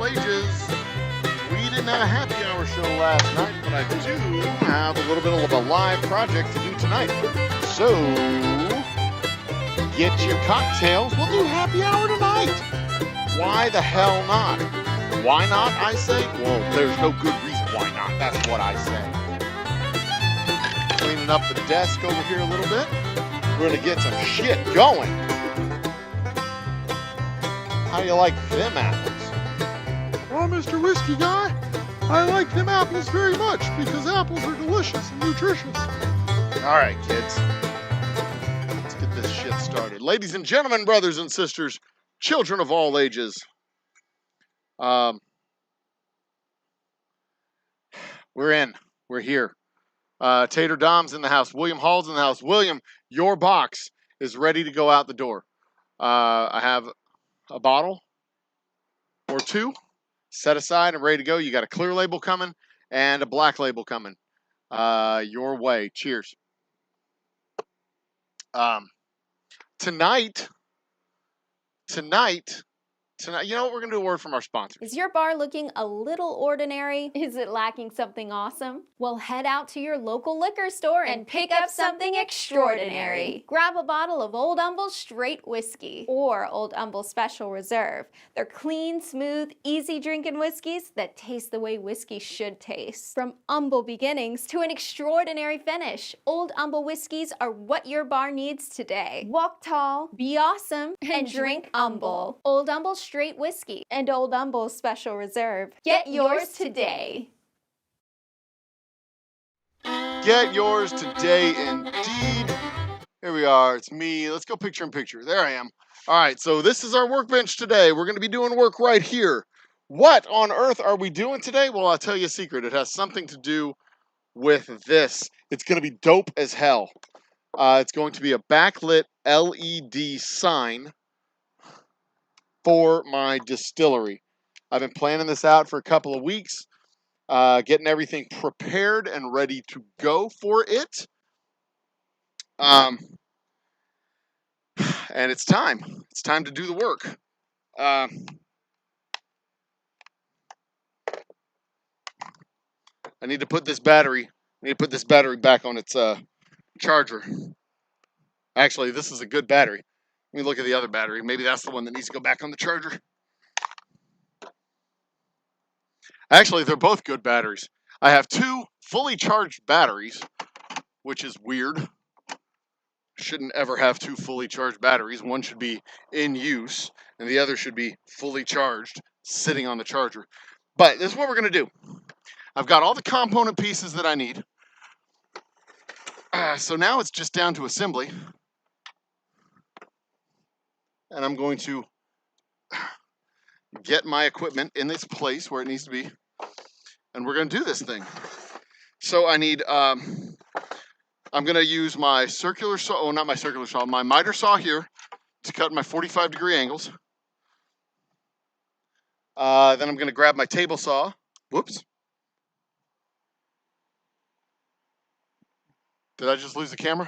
all ages. We didn't have a happy hour show last night, but I do have a little bit of a live project to do tonight. So, get your cocktails. We'll do happy hour tonight. Why the hell not? Why not, I say? Well, there's no good reason why not. That's what I say. Cleaning up the desk over here a little bit. We're going to get some shit going. How do you like them apples? Well, Mr. Whiskey Guy, I like them apples very much because apples are delicious and nutritious. All right, kids. Let's get this shit started. Ladies and gentlemen, brothers and sisters, children of all ages. We're here. Tater Dom's in the house. William Hall's in the house. William, your box is ready to go out the door. I have a bottle or two set aside and ready to go. You got a clear label coming and a black label coming. Your way. Cheers. Tonight, you know what? We're going to do a word from our sponsors. Is your bar looking a little ordinary? Is it lacking something awesome? Well, head out to your local liquor store and pick up something extraordinary. Grab a bottle of Old Humble Straight Whiskey or Old Humble Special Reserve. They're clean, smooth, easy drinking whiskeys that taste the way whiskey should taste. From humble beginnings to an extraordinary finish, Old Humble whiskeys are what your bar needs today. Walk tall, be awesome, and drink humble. Old Humble Straight Whiskey and Old Humble Special Reserve. Get yours today. Get yours today, indeed. Here we are. It's me. Let's go picture in picture. There I am. All right, so this is our workbench today. We're going to be doing work right here. What on earth are we doing today? Well, I'll tell you a secret. It has something to do with this. It's going to be dope as hell. It's going to be a backlit LED sign for my distillery. I've been planning this out for a couple of weeks, getting everything prepared and ready to go for it. And it's time. It's time to do the work. I need to put this battery back on its charger. Actually, this is a good battery. Let me look at the other battery. Maybe that's the one that needs to go back on the charger. Actually, they're both good batteries. I have two fully charged batteries, which is weird. Shouldn't ever have two fully charged batteries. One should be in use, and the other should be fully charged, sitting on the charger. But this is what we're going to do. I've got all the component pieces that I need. So now it's just down to assembly. And I'm going to get my equipment in its place where it needs to be. And we're going to do this thing. So I need, I'm going to use my circular saw, not my circular saw, my miter saw here to cut my 45-degree angles. Then I'm going to grab my table saw. Whoops. Did I just lose the camera?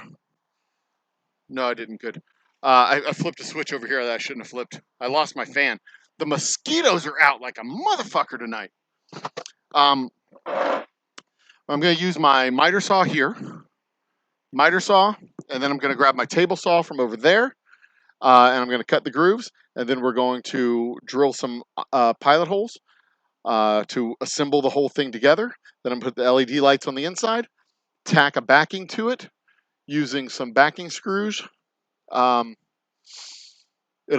No, I didn't. Good. I flipped a switch over here that I shouldn't have flipped. I lost my fan. The mosquitoes are out like a motherfucker tonight. I'm going to use my miter saw here. Miter saw. And then I'm going to grab my table saw from over there. And I'm going to cut the grooves. And then we're going to drill some pilot holes to assemble the whole thing together. Then I'm going to put the LED lights on the inside. Tack a backing to it using some backing screws. It'll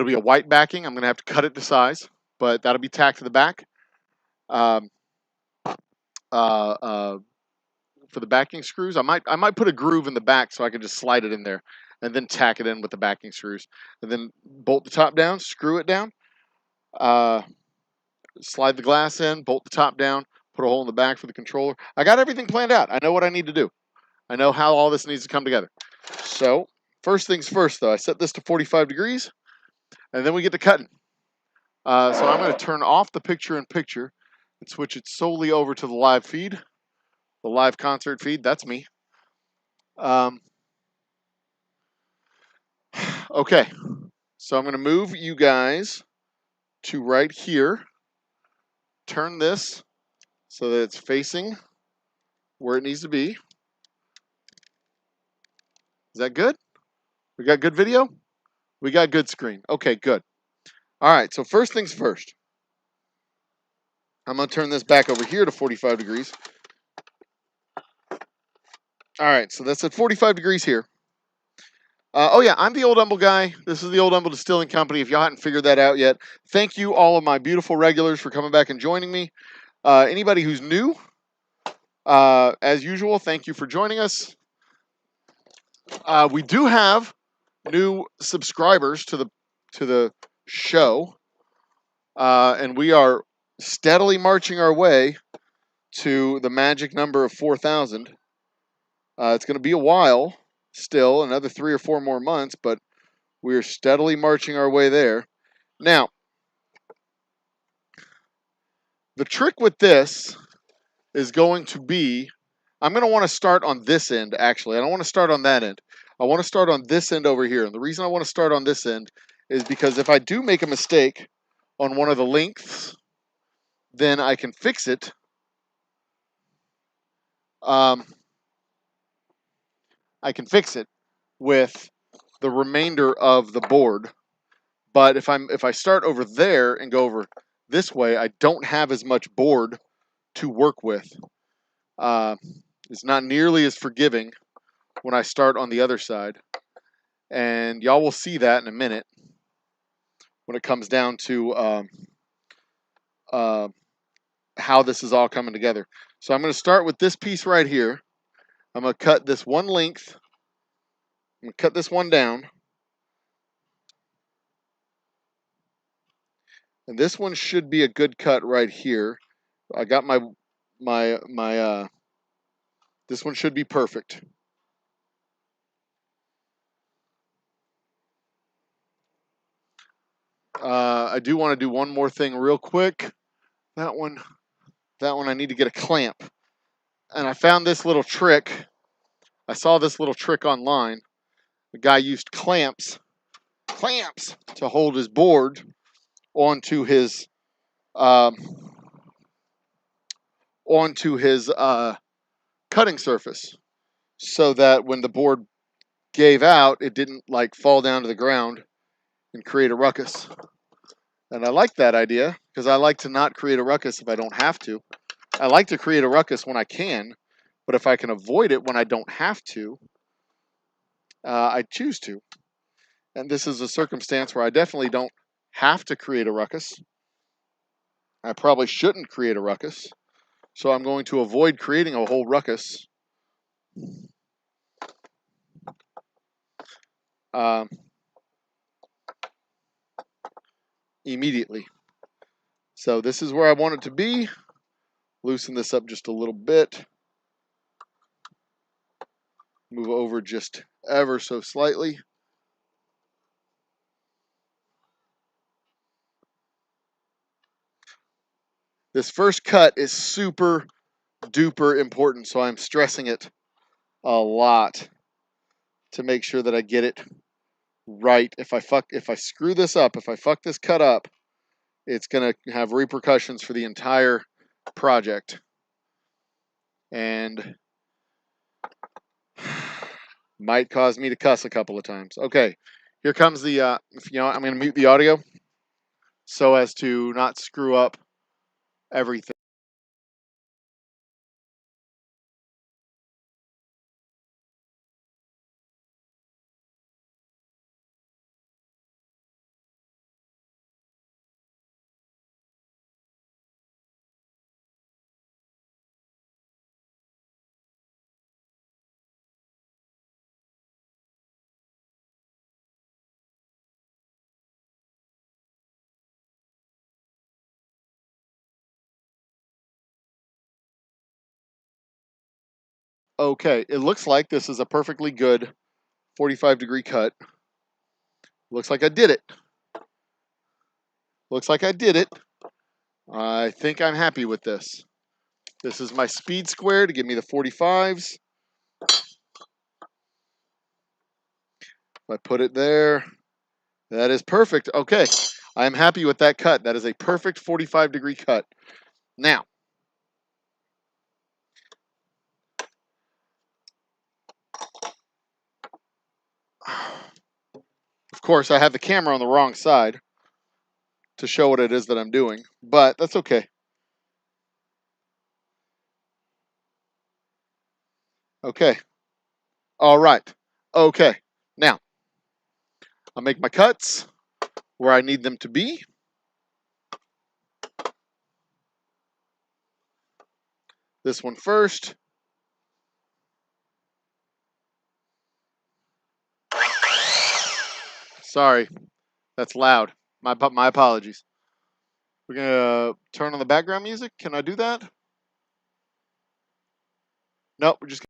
be a white backing. I'm going to have to cut it to size, but that'll be tacked to the back. For the backing screws, I might put a groove in the back so I can just slide it in there and then tack it in with the backing screws, and then bolt the top down, screw it down, slide the glass in, bolt the top down, put a hole in the back for the controller. I got everything planned out. I know what I need to do. I know how all this needs to come together. So first things first, though, I set this to 45 degrees, and then we get to cutting. So I'm going to turn off the picture-in-picture and switch it solely over to the live feed, the live concert feed. That's me. Okay, so I'm going to move you guys to right here. turn this so that it's facing where it needs to be. Is that good? We got good video? We got good screen. Okay, good. All right, so first things first. I'm going to turn this back over here to 45 degrees. All right, so that's at 45 degrees here. Oh, yeah, I'm the Old Humble guy. This is the Old Humble Distilling Company, if y'all hadn't figured that out yet. Thank you, all of my beautiful regulars, for coming back and joining me. Anybody who's new, as usual, thank you for joining us. We do have new subscribers to the show, and we are steadily marching our way to the magic number of 4,000. It's going to be a while still, another 3 or 4 more months, but we are steadily marching our way there. Now, the trick with this is going to be, I'm going to want to start on this end, actually. I don't want to start on that end. I want to start on this end over here. And the reason I want to start on this end is because if I do make a mistake on one of the lengths, then I can fix it. I can fix it with the remainder of the board. But if I start over there and go over this way, I don't have as much board to work with. It's not nearly as forgiving when I start on the other side. And y'all will see that in a minute when it comes down to how this is all coming together. So I'm going to start with this piece right here. I'm going to cut this one length. I'm going to cut this one down. And this one should be a good cut right here. I got this one should be perfect. I do want to do one more thing real quick. That one I need to get a clamp. And I found this little trick. I saw this little trick online. The guy used clamps to hold his board onto his cutting surface, so that when the board gave out, it didn't like fall down to the ground and create a ruckus. And I like that idea because I like to not create a ruckus if I don't have to. I like to create a ruckus when I can, but if I can avoid it when I don't have to, I choose to. And this is a circumstance where I definitely don't have to create a ruckus. I probably shouldn't create a ruckus. So I'm going to avoid creating a whole ruckus. Immediately. So this is where I want it to be. Loosen this up just a little bit. Move over just ever so slightly. This first cut is super duper important, so I'm stressing it a lot to make sure that I get it right. If I screw this up, if I fuck this cut up, it's going to have repercussions for the entire project. And might cause me to cuss a couple of times. Okay, here comes the, I'm going to mute the audio so as to not screw up everything. Okay, it looks like this is a perfectly good 45-degree cut. Looks like I did it. Looks like I did it. I think I'm happy with this. This is my speed square to give me the 45s. If I put it there, that is perfect. Okay, I'm happy with that cut. That is a perfect 45-degree cut. Now, of course, I have the camera on the wrong side to show what it is that I'm doing, but that's okay. Okay. All right. Okay. Now, I'll make my cuts where I need them to be. This one first. Sorry, that's loud. My apologies. We're gonna turn on the background music. Can I do that? Nope. We're just.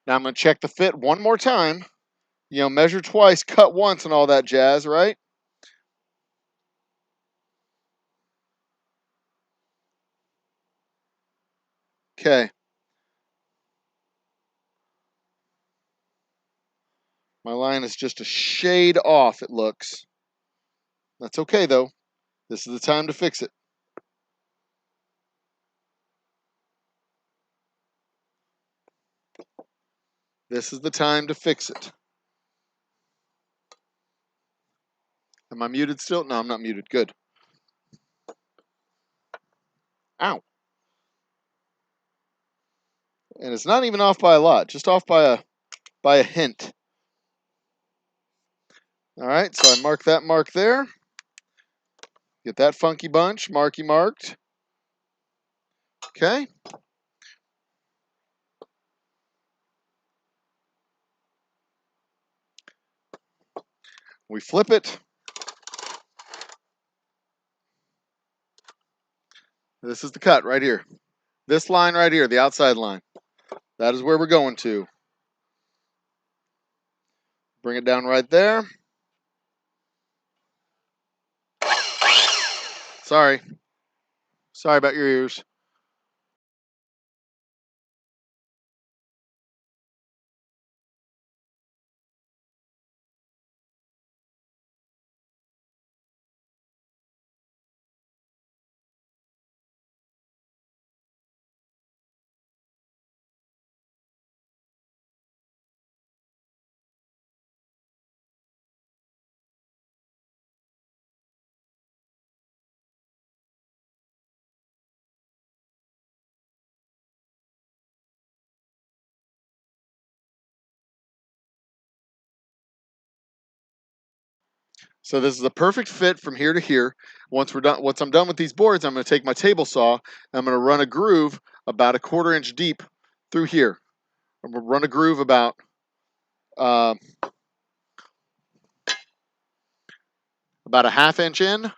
Now I'm gonna check the fit one more time. You know, measure twice, cut once, and all that jazz, right? Okay. My line is just a shade off, it looks. That's okay, though. This is the time to fix it. This is the time to fix it. Am I muted still? No, I'm not muted. Good. Ow. And it's not even off by a lot, just off by a hint. All right, so I mark that mark there. Get that funky bunch, marky marked. Okay. We flip it. This is the cut right here. This line right here, the outside line. That is where we're going to. Bring it down right there. Sorry. Sorry about your ears. So this is a perfect fit from here to here. Once I'm done with these boards, I'm going to take my table saw. I'm going to run a groove about a 1/4 inch deep through here. I'm going to run a groove about a 1/2 inch in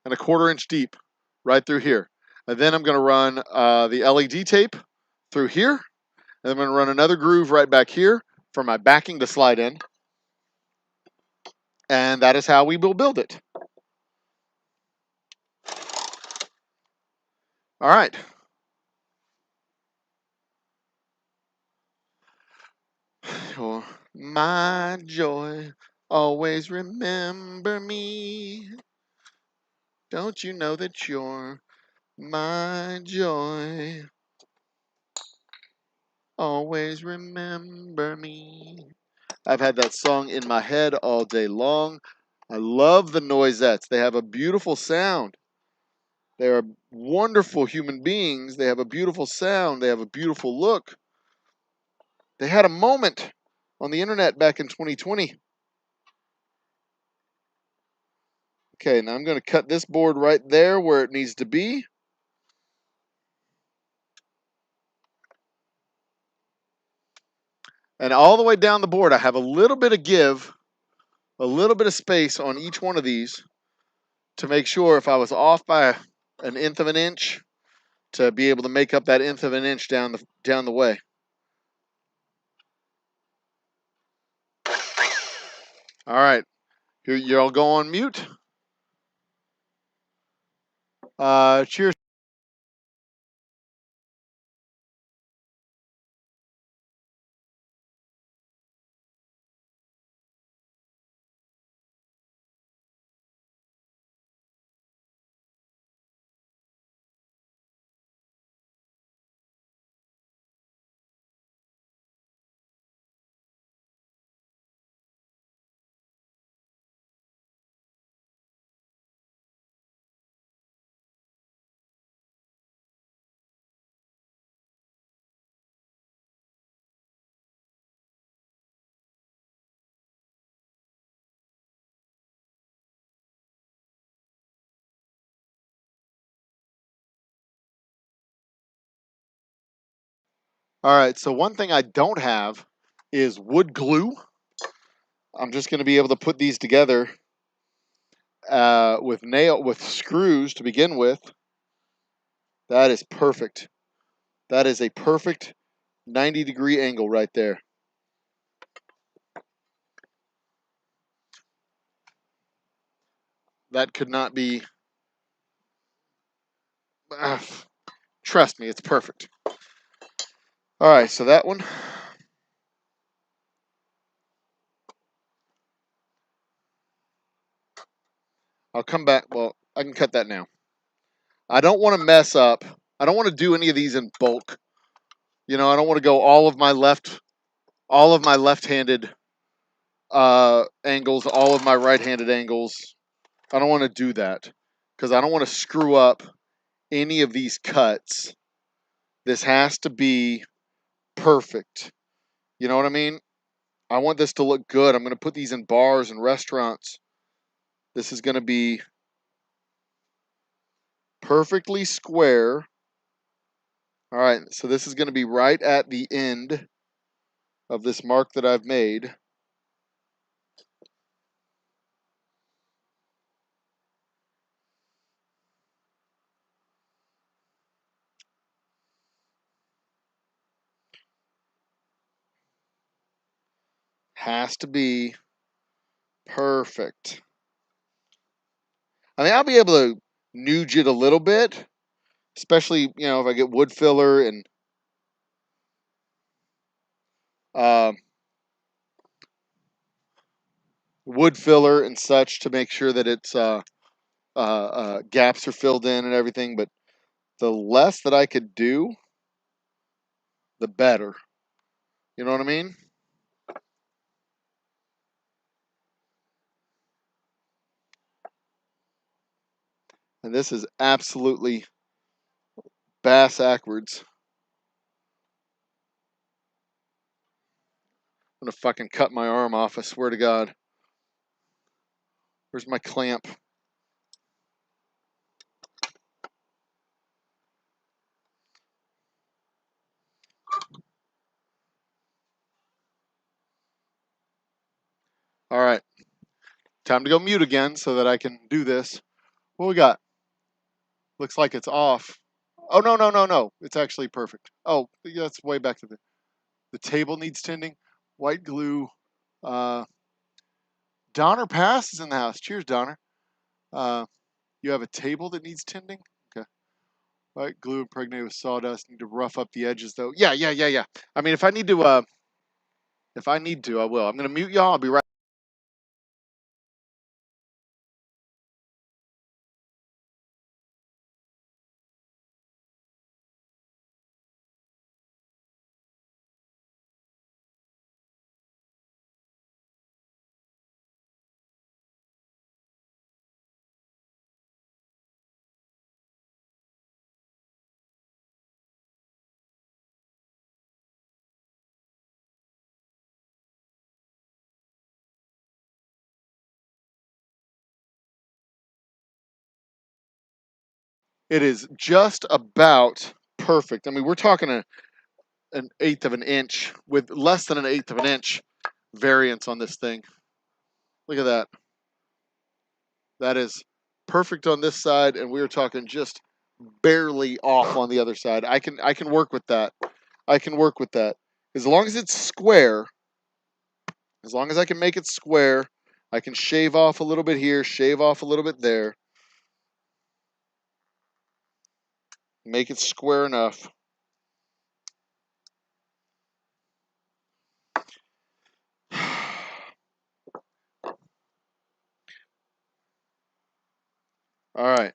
and a 1/4 inch deep right through here. And then I'm going to run the LED tape through here. And I'm going to run another groove right back here for my backing to slide in. And that is how we will build it. All right. Oh, my joy, always remember me. Don't you know that you're my joy? Always remember me. I've had that song in my head all day long. I love the Noisettes. They have a beautiful sound. They are wonderful human beings. They have a beautiful sound. They have a beautiful look. They had a moment on the internet back in 2020. Okay, now I'm going to cut this board right there where it needs to be. And all the way down the board, I have a little bit of give, a little bit of space on each one of these to make sure if I was off by an 1/8 of an inch, to be able to make up that 1/8 of an inch down the way. All right, here y'all go on mute. Cheers. All right, so one thing I don't have is wood glue. I'm just going to be able to put these together with screws to begin with. That is perfect. That is a perfect 90-degree angle right there. That could not be. Trust me, it's perfect. All right, so that one. I'll come back. Well, I can cut that now. I don't want to mess up. I don't want to do any of these in bulk. You know, I don't want to go all of my left-handed angles, all of my right-handed angles. I don't want to do that because I don't want to screw up any of these cuts. This has to be perfect. You know what I mean? I want this to look good. I'm going to put these in bars and restaurants. This is going to be perfectly square. All right, so this is going to be right at the end of this mark that I've made. Has to be perfect. I mean, I'll be able to nudge it a little bit, especially, you know, if I get wood filler and such to make sure that it's gaps are filled in and everything. But the less that I could do, the better. You know what I mean? And this is absolutely bass backwards. I'm gonna fucking cut my arm off, I swear to God. Where's my clamp? All right. Time to go mute again so that I can do this. What we got? Looks like it's off. Oh, no, no, no, no. It's actually perfect. Oh, that's way back to the table needs tending. White glue. Donner Pass is in the house. Cheers, Donner. You have a table that needs tending? Okay. White glue impregnated with sawdust. Need to rough up the edges, though. Yeah. I mean, if I need to, I will. I'm going to mute y'all. I'll be right. It is just about perfect. I mean, we're talking an eighth of an inch with less than an eighth of an inch variance on this thing. Look at that. That is perfect on this side, and we are talking just barely off on the other side. I can work with that. I can work with that. As long as it's square, as long as I can make it square, I can shave off a little bit here, shave off a little bit there. Make it square enough. All right.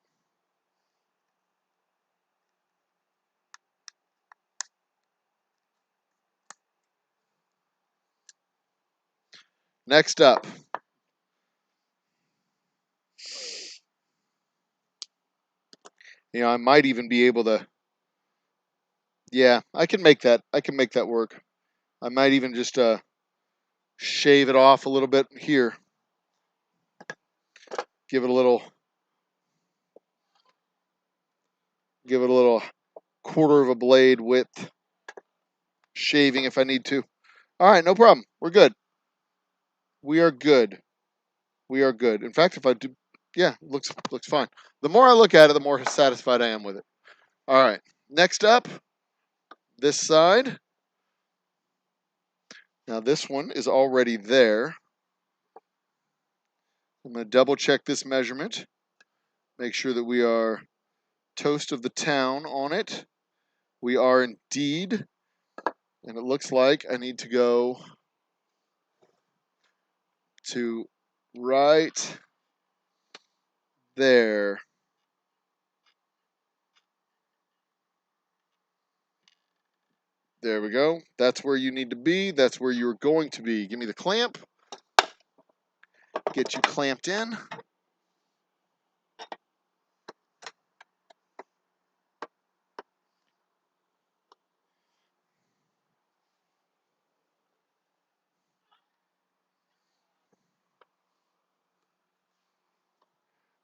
Next up. I might even be able to. Yeah, I can make that. I can make that work. I might even just shave it off a little bit here. Give it a little quarter of a blade width shaving if I need to. All right, no problem. We're good. We are good. We are good. In fact, if I do, yeah, looks fine. The more I look at it, the more satisfied I am with it. All right. Next up, this side. Now this one is already there. I'm going to double check this measurement. Make sure that we are toast of the town on it. We are indeed. And it looks like I need to go to right there. There we go. That's where you need to be. That's where you're going to be. Give me the clamp. Get you clamped in.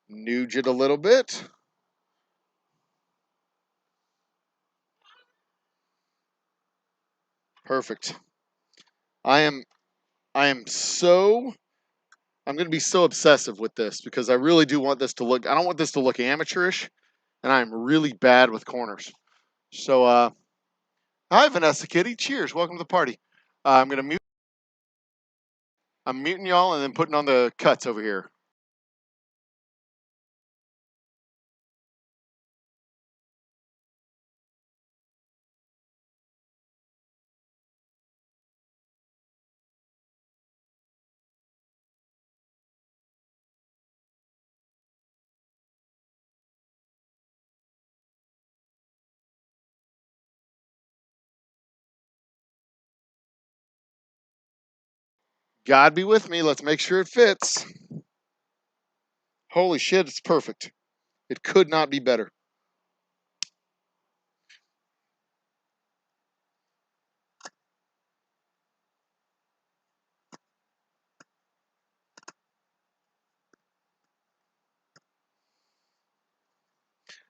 Nudge it a little bit. Perfect. I'm going to be so obsessive with this because I really do want this to look, I don't want this to look amateurish, and I'm really bad with corners. So, hi, Vanessa Kitty. Cheers. Welcome to the party. I'm muting y'all and then putting on the cuts over here. God be with me. Let's make sure it fits. Holy shit, it's perfect. It could not be better.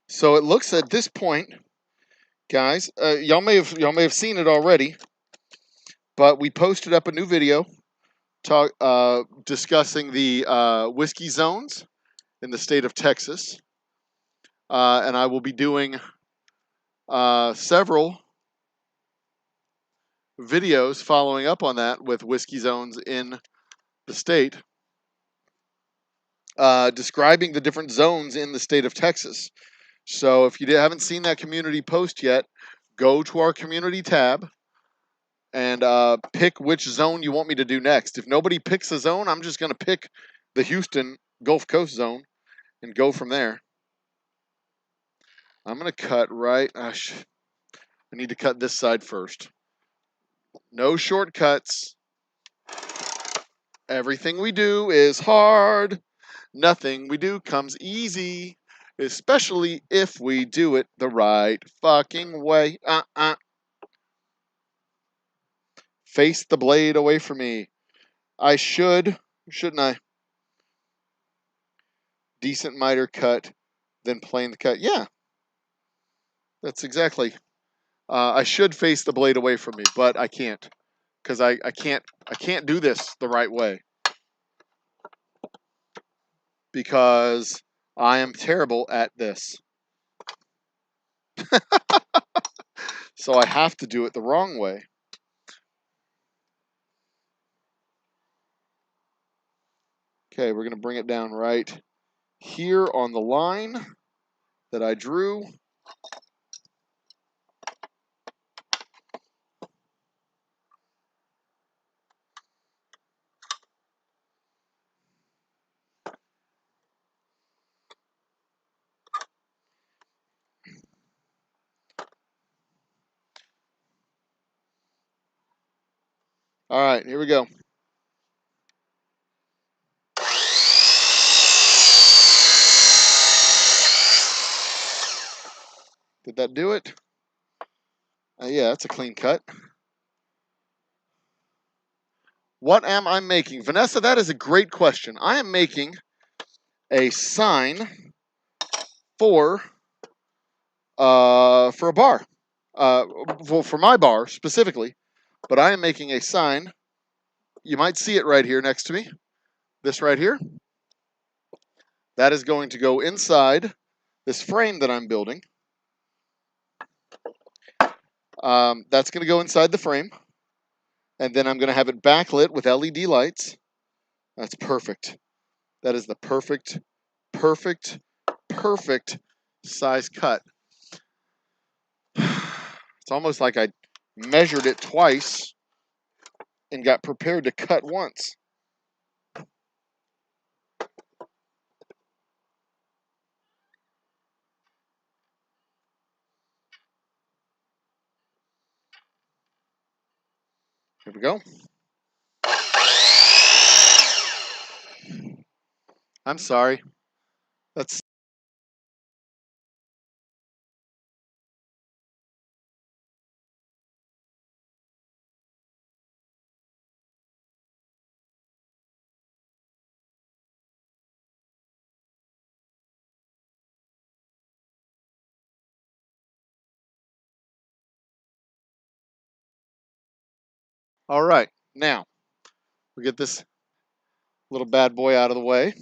So it looks at this point, guys, y'all may have seen it already, but we posted up a new video discussing the whiskey zones in the state of Texas, and I will be doing several videos following up on that with whiskey zones in the state, describing the different zones in the state of Texas. So if you haven't seen that community post yet, go to our community tab and pick which zone you want me to do next. If nobody picks a zone, I'm just going to pick the Houston Gulf Coast zone and go from there. I'm going to cut right. I need to cut this side first. No shortcuts. Everything we do is hard. Nothing we do comes easy, especially if we do it the right fucking way. Face the blade away from me. I shouldn't I? Decent miter cut, then plane the cut. Yeah, that's exactly. I should face the blade away from me, but I can't because I can't do this the right way because I am terrible at this. So I have to do it the wrong way. Okay, we're going to bring it down right here on the line that I drew. All right, here we go. Did that do it? Yeah, that's a clean cut. What am I making? Vanessa, that is a great question. I am making a sign for a bar. For my bar specifically. But I am making a sign. You might see it right here next to me. This right here. That is going to go inside this frame that I'm building. That's going to go inside the frame. And then I'm going to have it backlit with LED lights. That's perfect. That is the perfect size cut. It's almost like I measured it twice and got prepared to cut once. Here we go. I'm sorry. That's all right. Now, we get this little bad boy out of the way.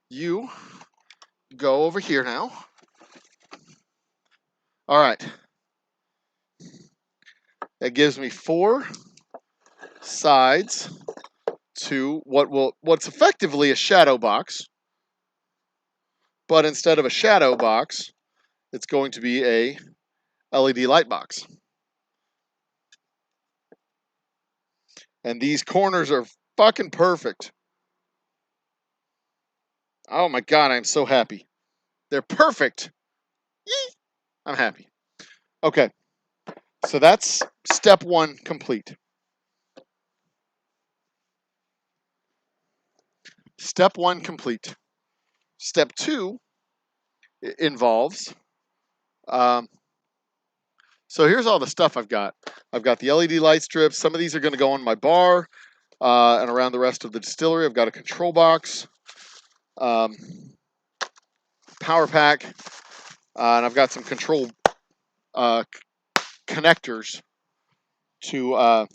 You go over here now. All right. That gives me 4 sides to what's effectively a shadow box. But instead of a shadow box, it's going to be a LED light box. And these corners are fucking perfect. Oh my God, I'm so happy. They're perfect. Yee! I'm happy. Okay, so that's step 1 complete. Step 1 complete. Step 2 involves, so here's all the stuff I've got. I've got the LED light strips. Some of these are going to go on my bar and around the rest of the distillery. I've got a control box, power pack, and I've got some control connectors to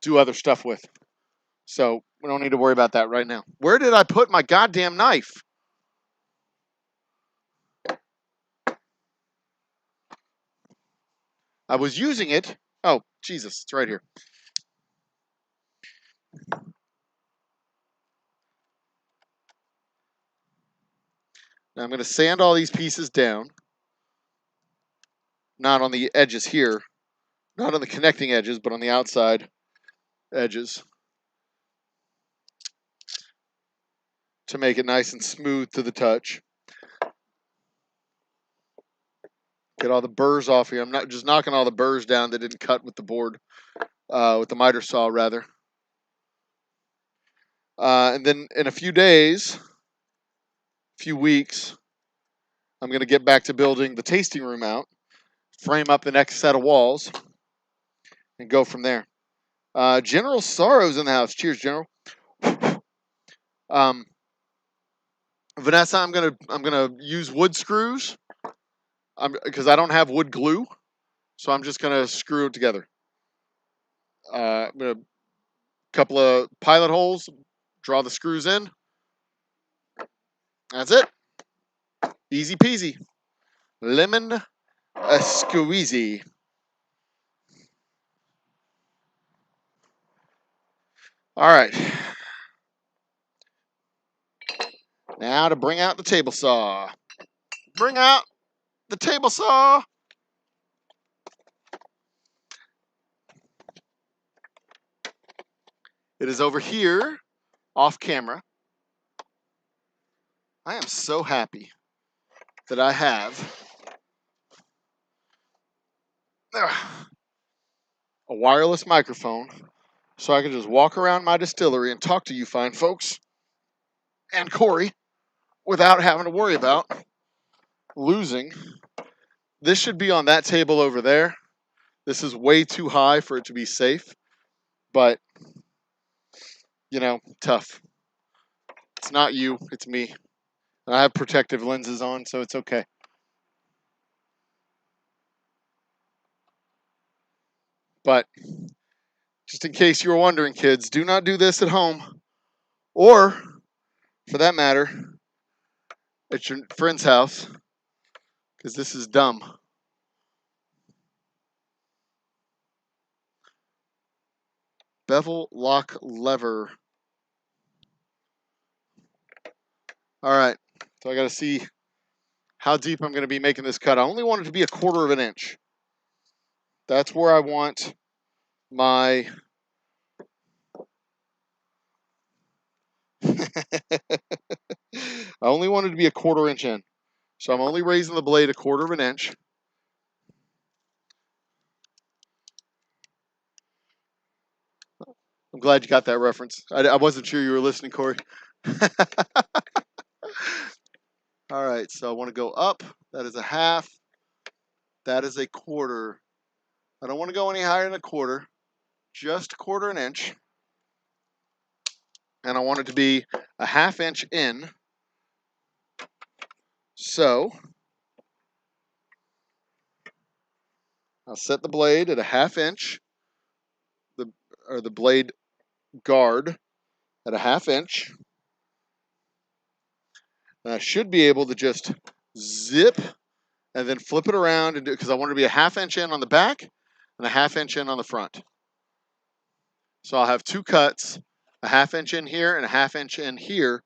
do other stuff with. So we don't need to worry about that right now. Where did I put my goddamn knife? I was using it. Oh, Jesus, it's right here. Now I'm going to sand all these pieces down. Not on the edges here. Not on the connecting edges, but on the outside edges. To make it nice and smooth to the touch. Get all the burrs off here. I'm not just knocking all the burrs down that didn't cut with the board, with the miter saw rather. And then in a few days, few weeks, I'm going to get back to building the tasting room out, frame up the next set of walls, and go from there. General Sorrow's in the house. Cheers, General. Vanessa, I'm gonna use wood screws. Because I don't have wood glue, so I'm just gonna screw it together. I'm gonna couple of pilot holes, draw the screws in. That's it. Easy peasy. Lemon squeezy. All right. Now to bring out the table saw. Bring out the table saw. It is over here, off camera. I am so happy that I have a wireless microphone so I can just walk around my distillery and talk to you fine folks and Corey without having to worry about losing. This should be on that table over there. This is way too high for it to be safe, but, you know, tough. It's not you, it's me. And I have protective lenses on, so it's okay. But just in case you were wondering, kids, do not do this at home. Or, for that matter, at your friend's house, because this is dumb. Bevel lock lever. All right, so I got to see how deep I'm going to be making this cut. I only want it to be 1/4 of an inch. That's where I want my... I only want it to be 1/4 inch in. So I'm only raising the blade 1/4 of an inch. I'm glad you got that reference. I wasn't sure you were listening, Corey. All right, so I want to go up. That is 1/2. That is 1/4. I don't want to go any higher than 1/4. Just 1/4 an inch. And I want it to be 1/2 inch in. So I'll set the blade at 1/2 inch. The blade guard at 1/2 inch. And I should be able to just zip and then flip it around and do, because I want it to be 1/2 inch in on the back and 1/2 inch in on the front. So I'll have 2 cuts, 1/2 inch in here and 1/2 inch in here.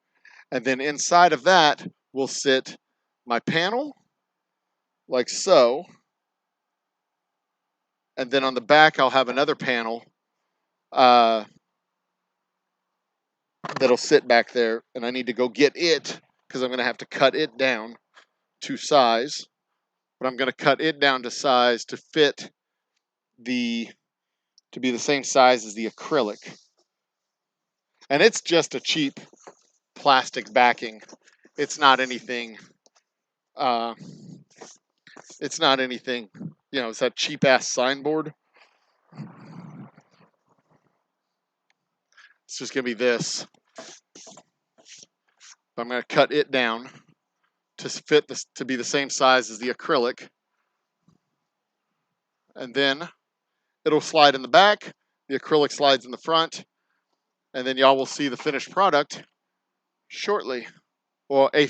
And then inside of that will sit my panel, like so. And then on the back, I'll have another panel that'll sit back there. And I need to go get it because I'm going to have to cut it down to size. But I'm going to cut it down to size to fit to be the same size as the acrylic. And it's just a cheap plastic backing. It's not anything, it's that cheap ass signboard. It's just going to be this. I'm going to cut it down to fit this to be the same size as the acrylic. And then it'll slide in the back. The acrylic slides in the front. And then y'all will see the finished product shortly. Or a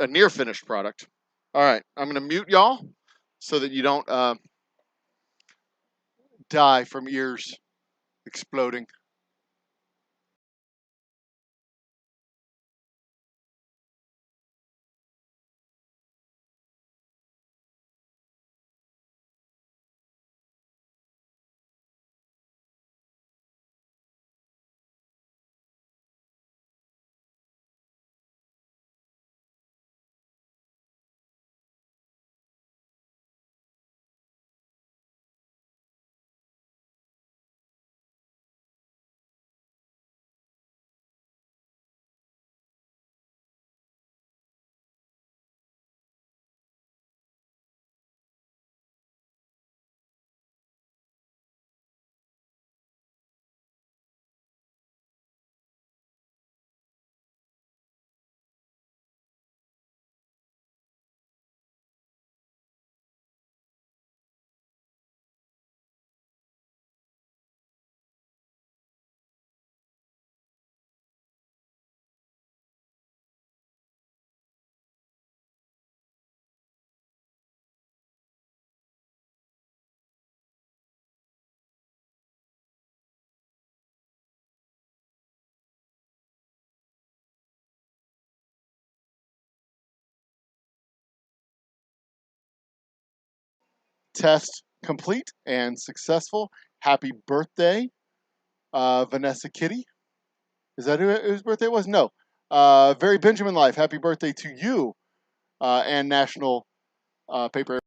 near finished product. All right, I'm going to mute y'all so that you don't die from ears exploding. Test complete and successful. Happy birthday, Vanessa Kitty. Is that whose birthday it was? No. Very Benjamin Life, happy birthday to you, and National Paper.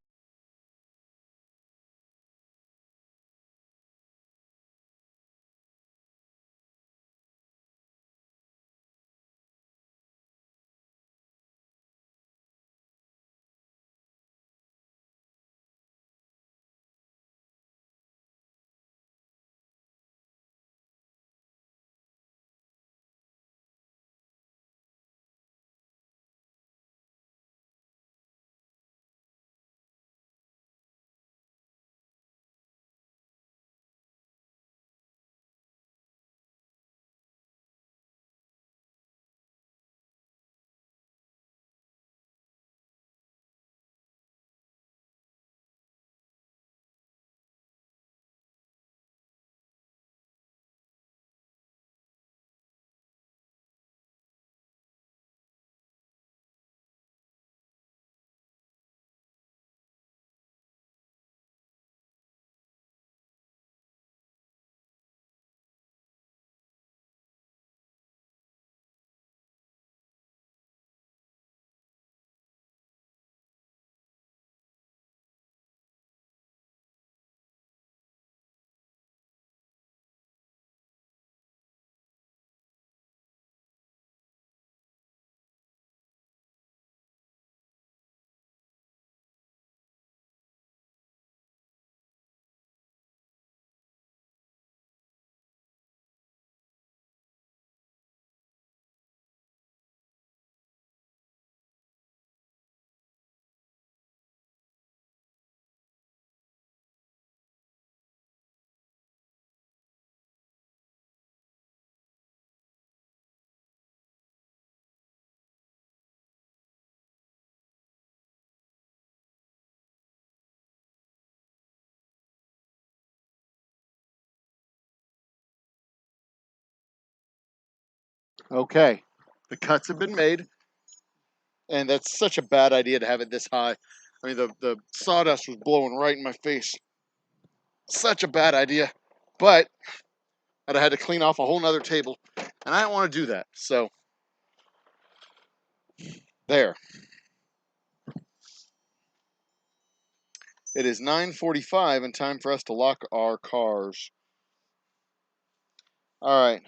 Okay, the cuts have been made, and that's such a bad idea to have it this high. I mean, the sawdust was blowing right in my face. Such a bad idea, but I'd have had to clean off a whole nother table, and I don't want to do that. So there. It is 9:45 and time for us to lock our cars. All right.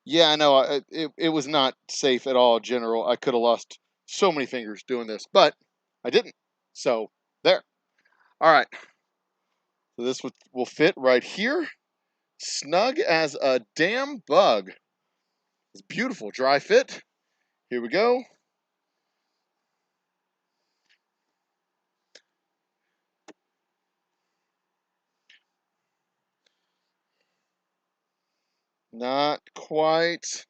Yeah, I know. It was not safe at all, General. I could have lost so many fingers doing this, but I didn't. So there. All right. So this will fit right here. Snug as a damn bug. It's beautiful. Dry fit. Here we go. Not quite.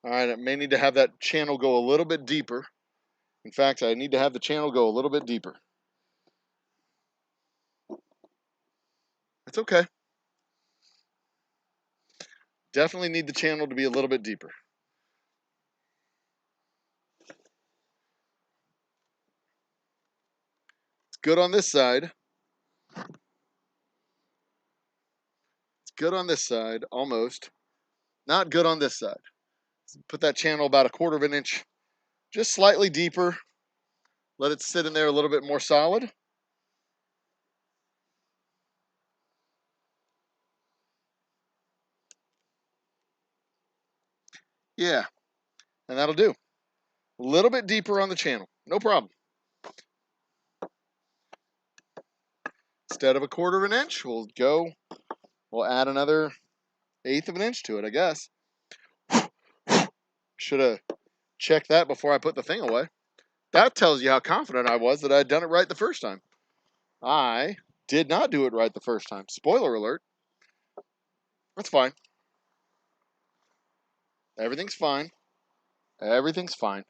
All right, I may need to have that channel go a little bit deeper. In fact, I need to have the channel go a little bit deeper. It's okay. Definitely need the channel to be a little bit deeper. It's good on this side. It's good on this side, almost. Not good on this side. Put that channel about 1/4 of an inch, just slightly deeper. Let it sit in there a little bit more solid. Yeah, and that'll do. A little bit deeper on the channel, no problem. Instead of 1/4 of an inch, we'll add another 1/8 of an inch to it, I guess. Should have checked that before I put the thing away. That tells you how confident I was that I had done it right the first time. I did not do it right the first time. Spoiler alert. That's fine. Everything's fine. Everything's fine.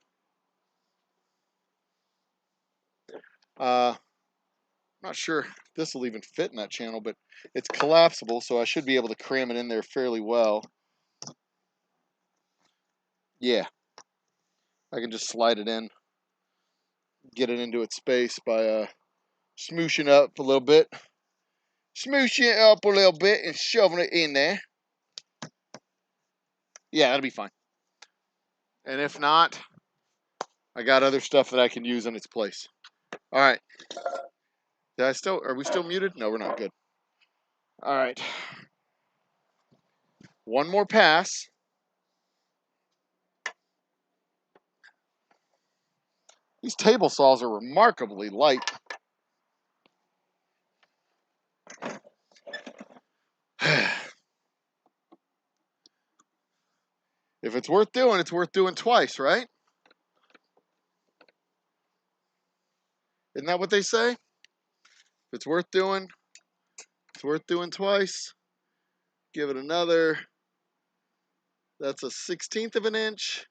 I'm not sure if this will even fit in that channel, but it's collapsible, so I should be able to cram it in there fairly well. Yeah. I can just slide it in, get it into its space by smooshing up a little bit. Smooshing it up a little bit and shoving it in there. Yeah, that'll be fine. And if not, I got other stuff that I can use in its place. All right. Are we still muted? No, we're not. Good. All right. One more pass. These table saws are remarkably light. If it's worth doing twice, right? Isn't that what they say? If it's worth doing twice. Give it another. That's a 1/16 of an inch.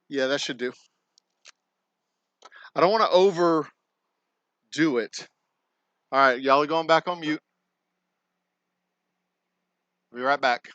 Yeah, that should do. I don't want to overdo it. All right, y'all are going back on mute. Be right back.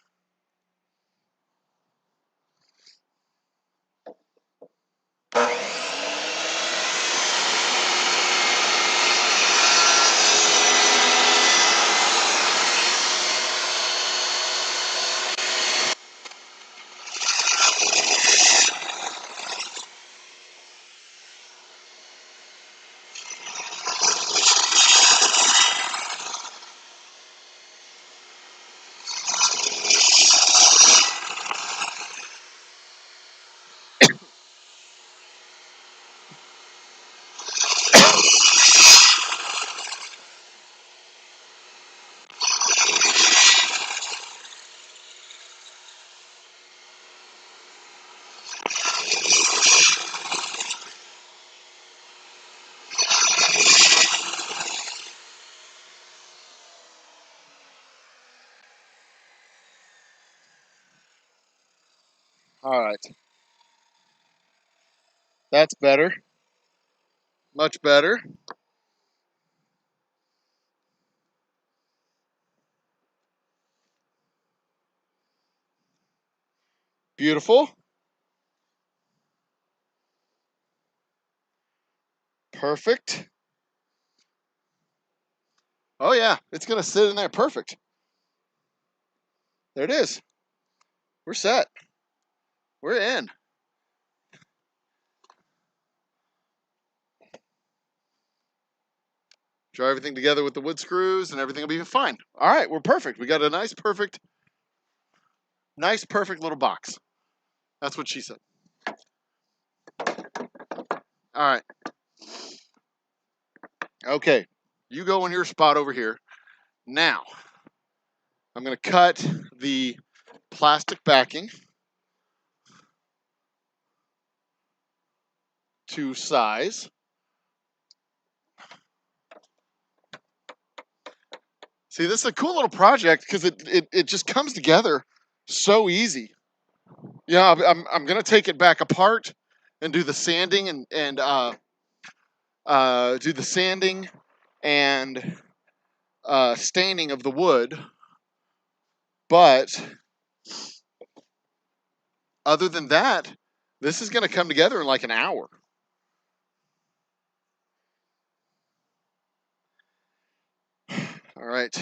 All right. That's better. Much better. Beautiful. Perfect. Oh, yeah. It's going to sit in there perfect. There it is. We're set. We're in. Draw everything together with the wood screws and everything will be fine. All right, we're perfect. We got a nice, perfect little box. That's what she said. All right. Okay. You go in your spot over here. Now, I'm going to cut the plastic backing to size. See, this is a cool little project because it just comes together so easy. Yeah, I'm gonna take it back apart and do the sanding and do the sanding and staining of the wood. But other than that, this is gonna come together in like an hour. All right.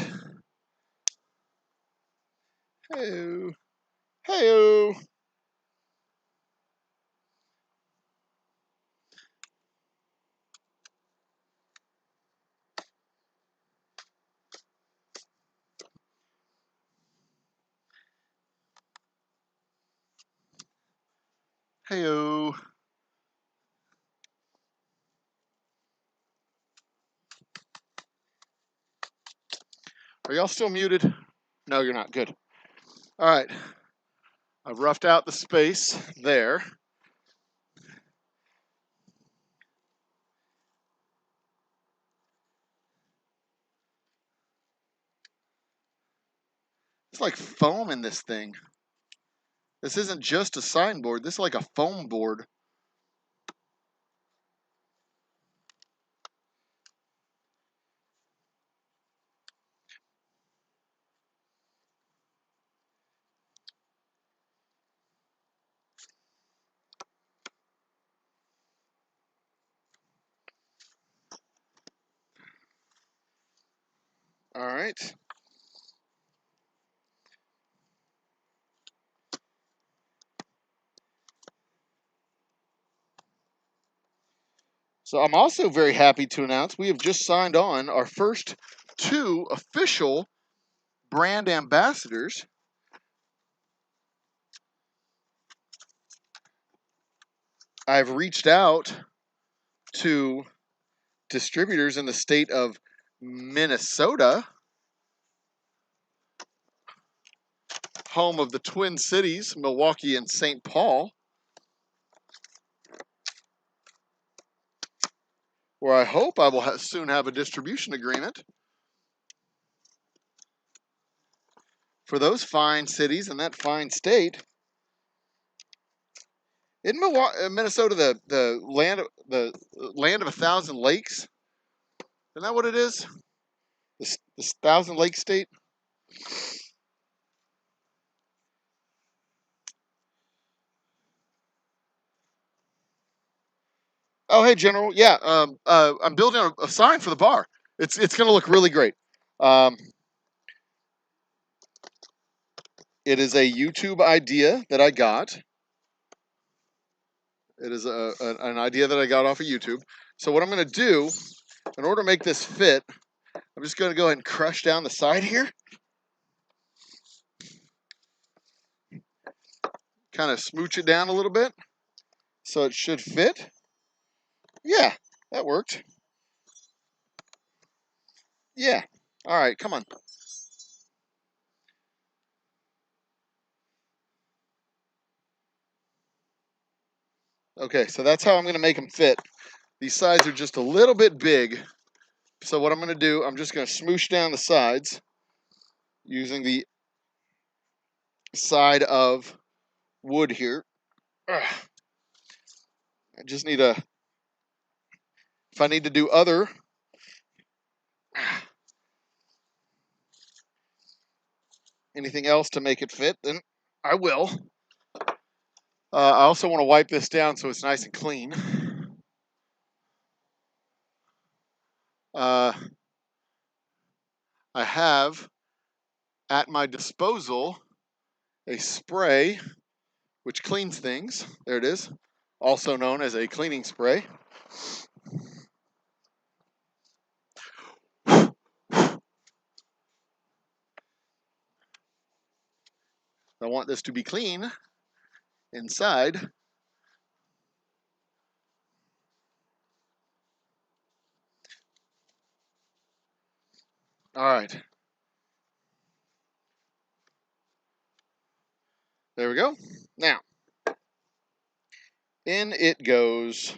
Hey-o. Hey-o. Hey-o. Are y'all still muted? No, you're not. Good. All right. I've roughed out the space there. It's like foam in this thing. This isn't just a sign board. This is like a foam board. All right. So I'm also very happy to announce we have just signed on our first 2 official brand ambassadors. I've reached out to distributors in the state of Minnesota, home of the Twin Cities, Milwaukee and St. Paul, where I hope I will soon have a distribution agreement for those fine cities in that fine state. In Minnesota, the land of 1,000 lakes? Isn't that what it is? This 1,000 lake state? Oh, hey, General. Yeah, I'm building a sign for the bar. It's going to look really great. It is a YouTube idea that I got. It is an idea that I got off of YouTube. So what I'm going to do, in order to make this fit, I'm just going to go ahead and crush down the side here. Kind of smooch it down a little bit so it should fit. Yeah, that worked. Yeah. All right, come on. Okay, so that's how I'm going to make them fit. These sides are just a little bit big. So what I'm going to do, I'm just going to smoosh down the sides using the side of wood here. I just need if I need to do anything else to make it fit, then I will. I also want to wipe this down so it's nice and clean. I have at my disposal a spray which cleans things. There it is, also known as a cleaning spray. I want this to be clean inside. All right. There we go. Now, in it goes.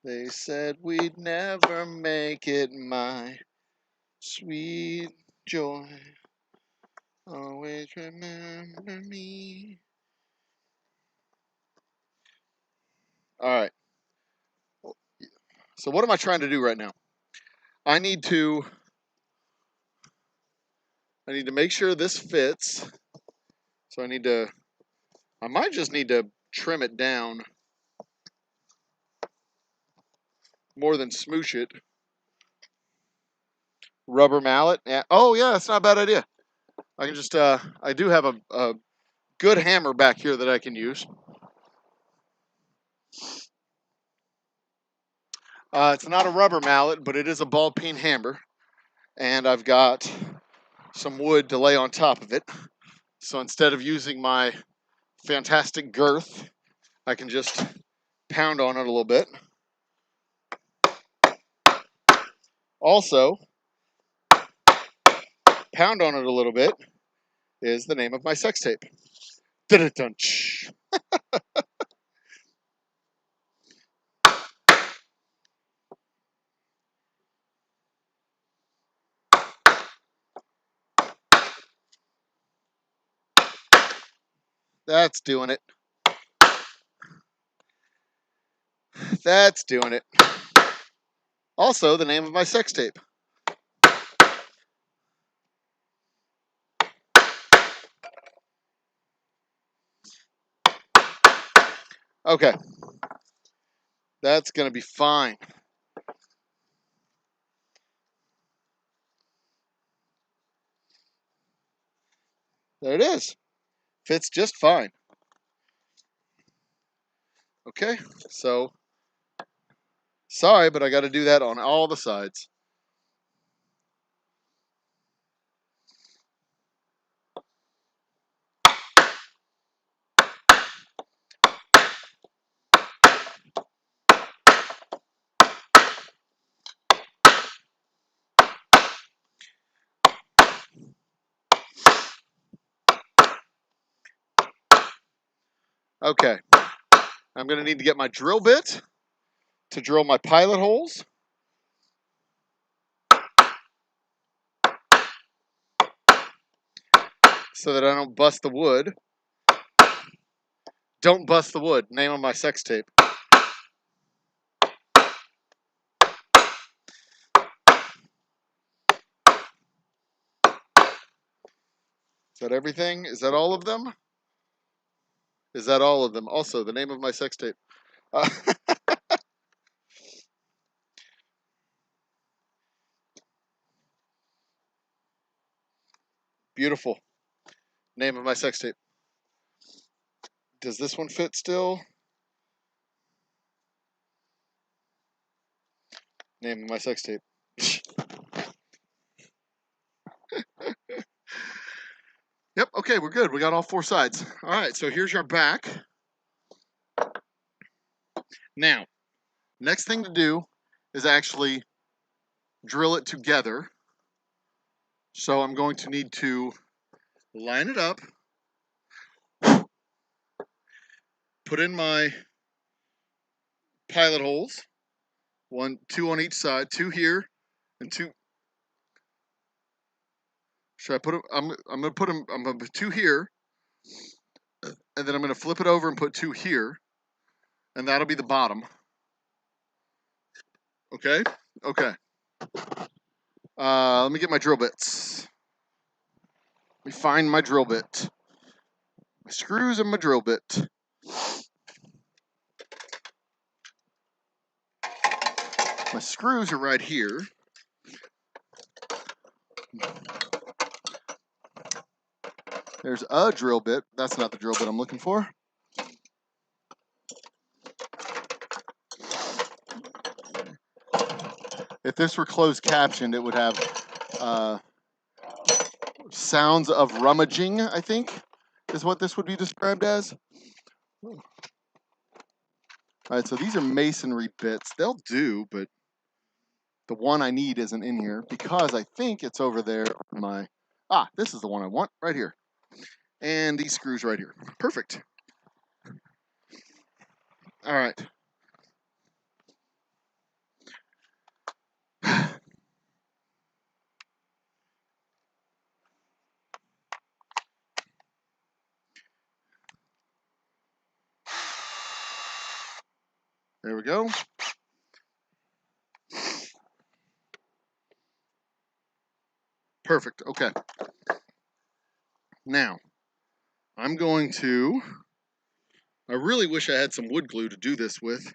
They said we'd never make it, my sweet joy. Always remember me. All right. So what am I trying to do right now? I need to make sure this fits. So I might just need to trim it down more than smoosh it. Rubber mallet. Yeah. Oh yeah, that's not a bad idea. I can just I do have a good hammer back here that I can use. It's not a rubber mallet, but it is a ball peen hammer. And I've got some wood to lay on top of it. So instead of using my fantastic girth, I can just pound on it a little bit. Also, pound on it a little bit is the name of my sex tape. Dun-dun-dun-ch. That's doing it. That's doing it. Also, the name of my sex tape. Okay. That's going to be fine. There it is. Fits just fine. Okay, so sorry, but I got to do that on all the sides. Okay, I'm going to need to get my drill bit to drill my pilot holes. So that I don't bust the wood. Don't bust the wood. Name of my sex tape. Is that everything? Is that all of them? Is that all of them? Also, the name of my sex tape. Beautiful. Name of my sex tape. Does this one fit still? Name of my sex tape. Yep, okay, we're good. We got all four sides. All right, so here's your back. Now, next thing to do is actually drill it together. So I'm going to need to line it up, put in my pilot holes, two on each side, two here and two. Should I put them? I'm gonna put them. I'm gonna put two here, and then I'm gonna flip it over and put two here, and that'll be the bottom. Okay. Okay. Let me get my drill bits. Let me find my drill bit. My screws and my drill bit. My screws are right here. There's a drill bit. That's not the drill bit I'm looking for. If this were closed captioned, it would have sounds of rummaging, I think, is what this would be described as. All right, so these are masonry bits. They'll do, but the one I need isn't in here because I think it's over there on my... Ah, this is the one I want, right here. And these screws right here. Perfect. All right. There we go. Perfect. Okay. Now, I'm going to... I really wish I had some wood glue to do this with.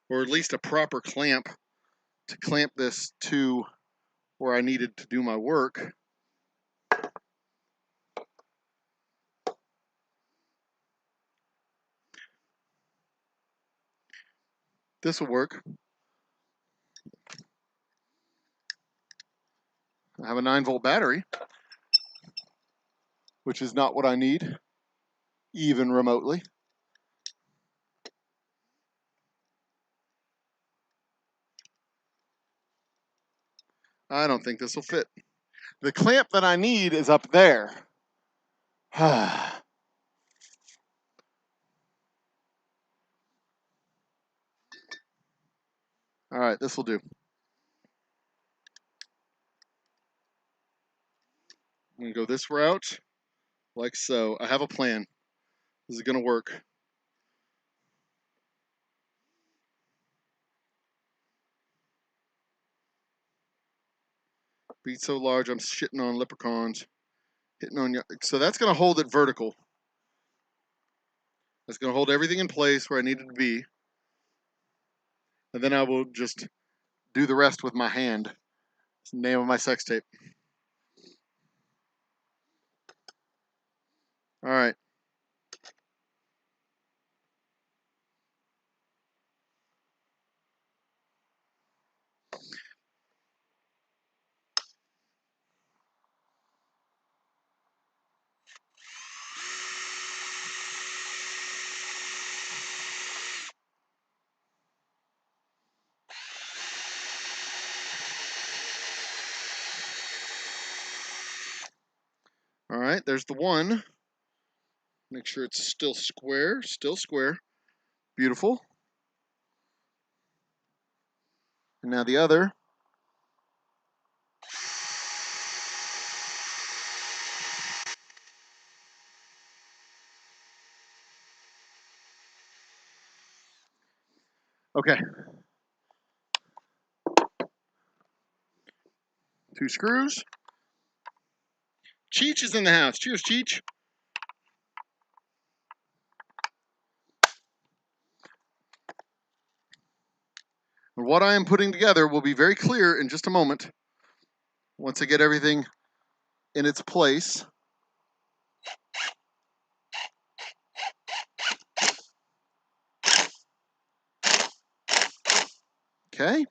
Or at least a proper clamp to clamp this to where I needed to do my work. This will work. I have a 9-volt battery, which is not what I need, even remotely. I don't think this will fit. The clamp that I need is up there. All right, this will do. I'm gonna go this route, like so. I have a plan. This is gonna work. Beat so large, I'm shitting on leprechauns. Hitting on you. So that's gonna hold it vertical. That's going to hold everything in place where I need it to be. And then I will just do the rest with my hand. It's the name of my sex tape. All right. All right, there's the one. Make sure it's still square, Beautiful. And now the other. Okay. 2 screws. Cheech is in the house. Cheers, Cheech. And what I am putting together will be very clear in just a moment. Once I get everything in its place. Okay.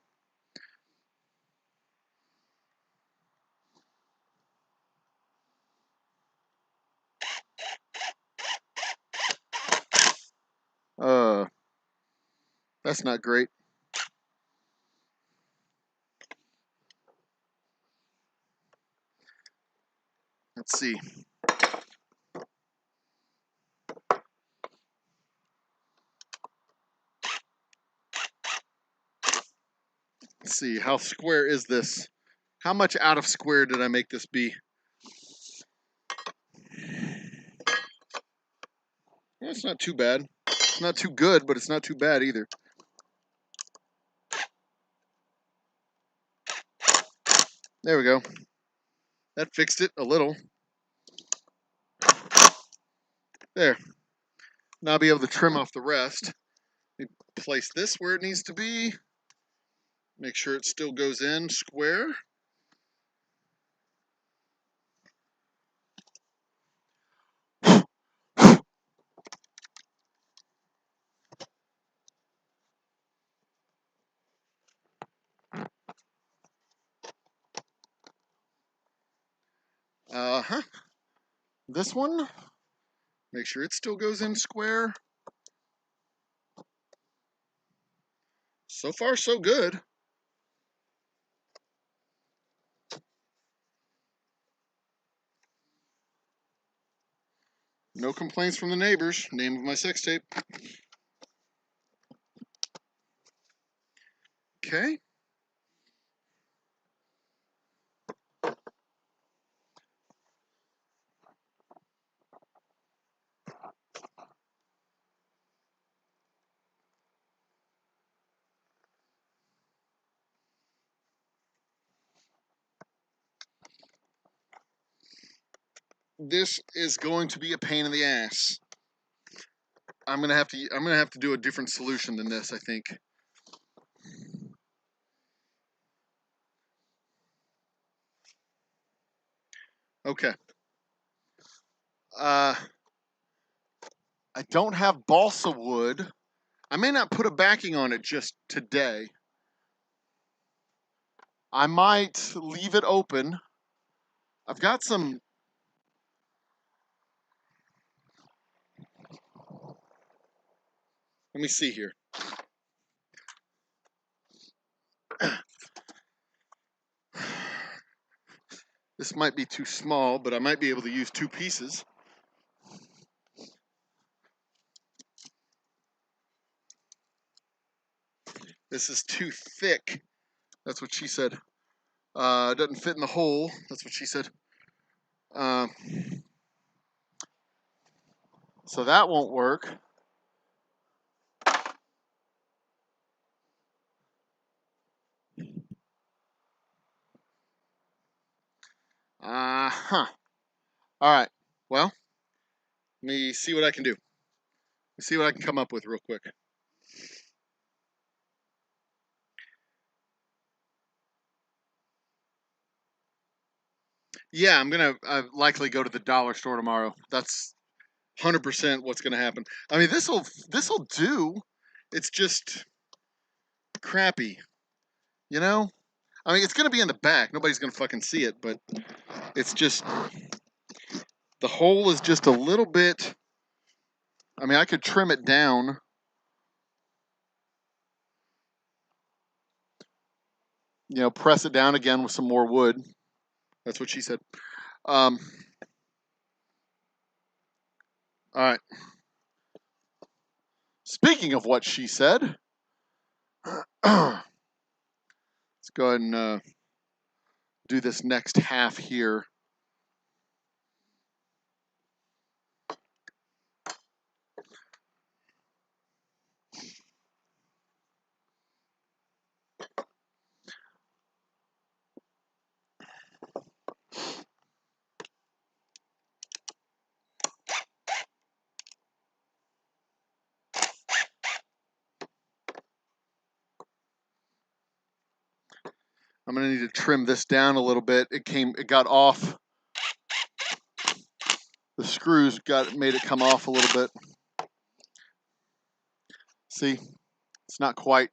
That's not great. Let's see. Let's see, how square is this? How much out of square did I make this be? Well, it's not too bad. It's not too good, but it's not too bad either. There we go. That fixed it a little. There. Now I'll be able to trim off the rest. Let me place this where it needs to be. Make sure it still goes in square. This one, make sure it still goes in square. So far, so good. No complaints from the neighbors. Name of my sex tape. Okay. This is going to be a pain in the ass. I'm gonna have to do a different solution than this, I think. Okay. I don't have balsa wood. I may not put a backing on it just today. I might leave it open. I've got some. Let me see here. This might be too small, but I might be able to use 2 pieces. This is too thick. That's what she said. It doesn't fit in the hole. That's what she said. So that won't work. All right. Well, let me see what I can do. Let's see what I can come up with real quick. Yeah, I'm gonna likely go to the dollar store tomorrow. That's 100% what's gonna happen. I mean, this'll do. It's just crappy, you know. I mean, it's gonna be in the back. Nobody's gonna fucking see it, but it's just the hole is just a little bit. I mean, I could trim it down. You know, press it down again with some more wood. That's what she said. All right. Speaking of what she said, let's go ahead and do this next half here. I'm gonna need to trim this down a little bit. It got off. The screws made it come off a little bit. See, it's not quite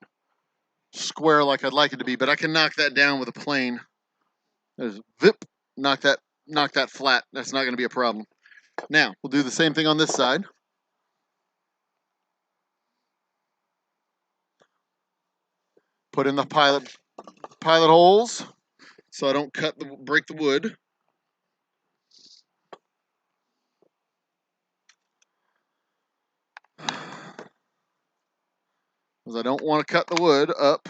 square like I'd like it to be, but I can knock that down with a plane. There's vip, knock that flat. That's not gonna be a problem. Now, we'll do the same thing on this side. Put in the pilot holes so I don't break the wood. Because I don't want to cut the wood up.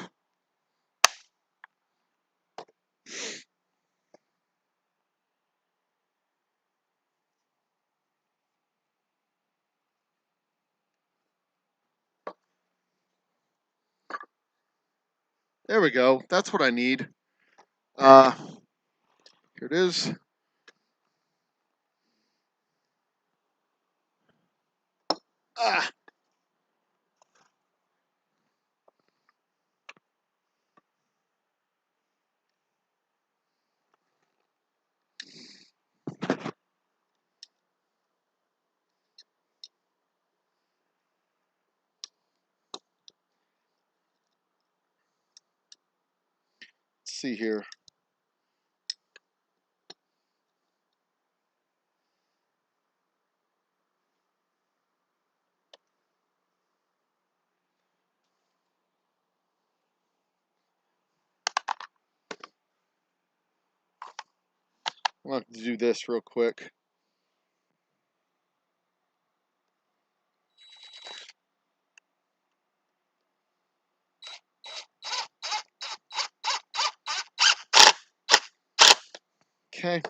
There we go. That's what I need. Here it is. Ah. Let's see here. I'm going to have to do this real quick. Okay.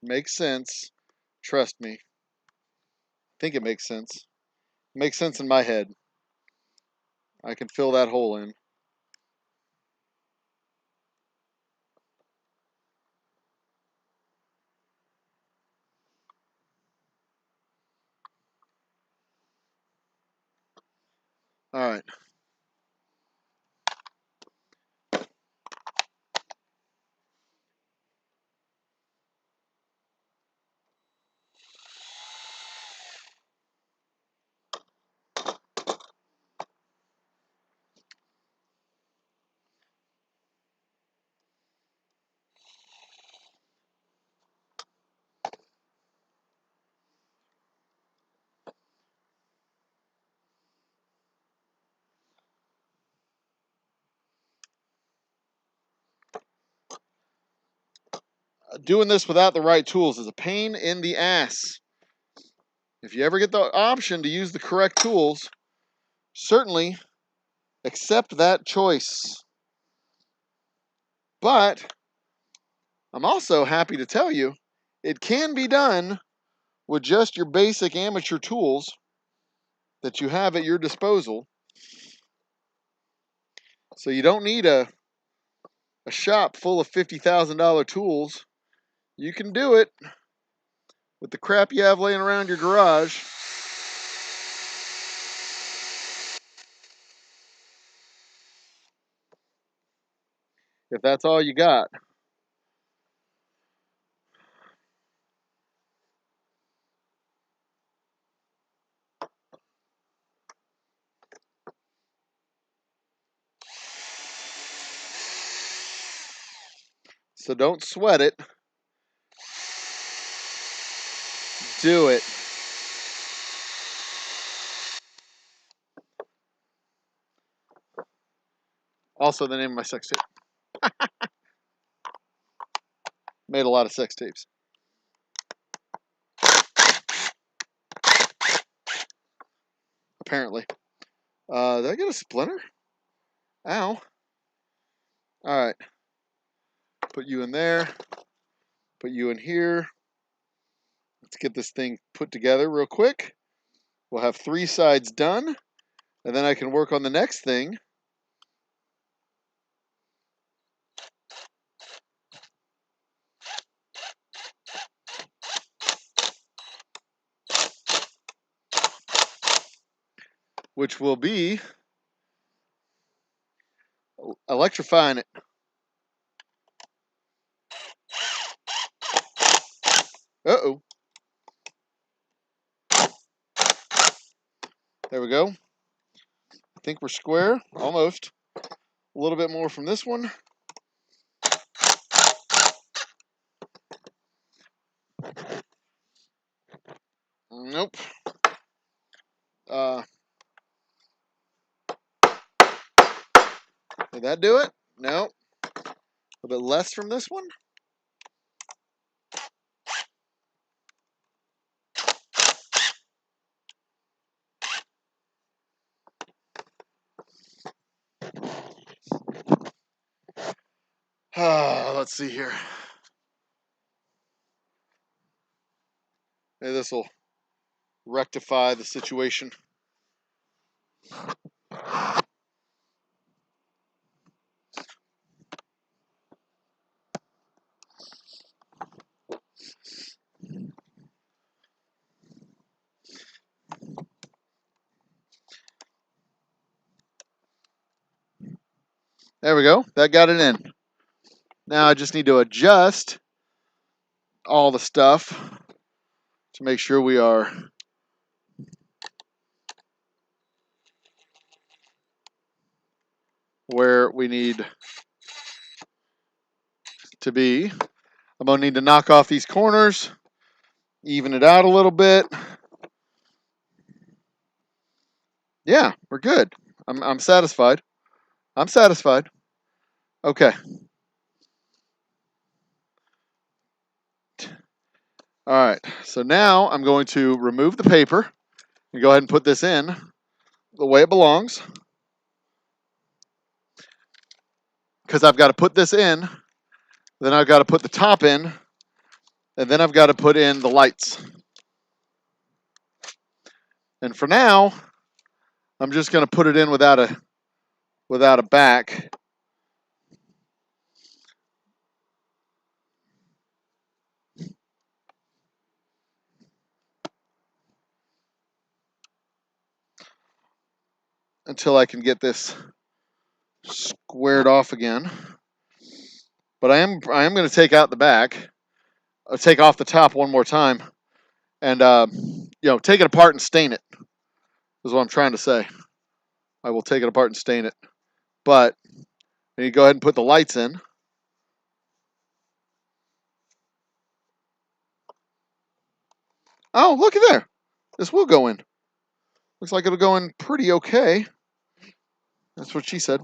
Makes sense. Trust me. I think it makes sense. It makes sense in my head. I can fill that hole in. All right. Doing this without the right tools is a pain in the ass. If you ever get the option to use the correct tools, certainly accept that choice. But I'm also happy to tell you it can be done with just your basic amateur tools that you have at your disposal. So you don't need a shop full of $50,000 tools. You can do it with the crap you have laying around your garage. If that's all you got. So don't sweat it. Do it. Also the name of my sex tape. Made a lot of sex tapes. Apparently. Did I get a splinter? Ow. Alright. Put you in there. Put you in here. Let's get this thing put together real quick. We'll have 3 sides done. And then I can work on the next thing. Which will be electrifying it. Uh-oh. There we go. I think we're square. Almost. A little bit more from this one. Nope. Did that do it? No. A little bit less from this one. Let's see here. Maybe this will rectify the situation. There we go. That got it in. Now I just need to adjust all the stuff to make sure we are where we need to be. I'm going to need to knock off these corners, even it out a little bit. Yeah, we're good. I'm satisfied. I'm satisfied. Okay. All right. So now I'm going to remove the paper and go ahead and put this in the way it belongs. Because I've got to put this in, then I've got to put the top in, and then I've got to put in the lights. And for now, I'm just going to put it in without a back. Until I can get this squared off again. But I am going to take out the back. I'll take off the top one more time. And, take it apart and stain it. Is what I'm trying to say. I will take it apart and stain it. But you go ahead and put the lights in. Oh, look at there. This will go in. Looks like it'll go in pretty okay. That's what she said.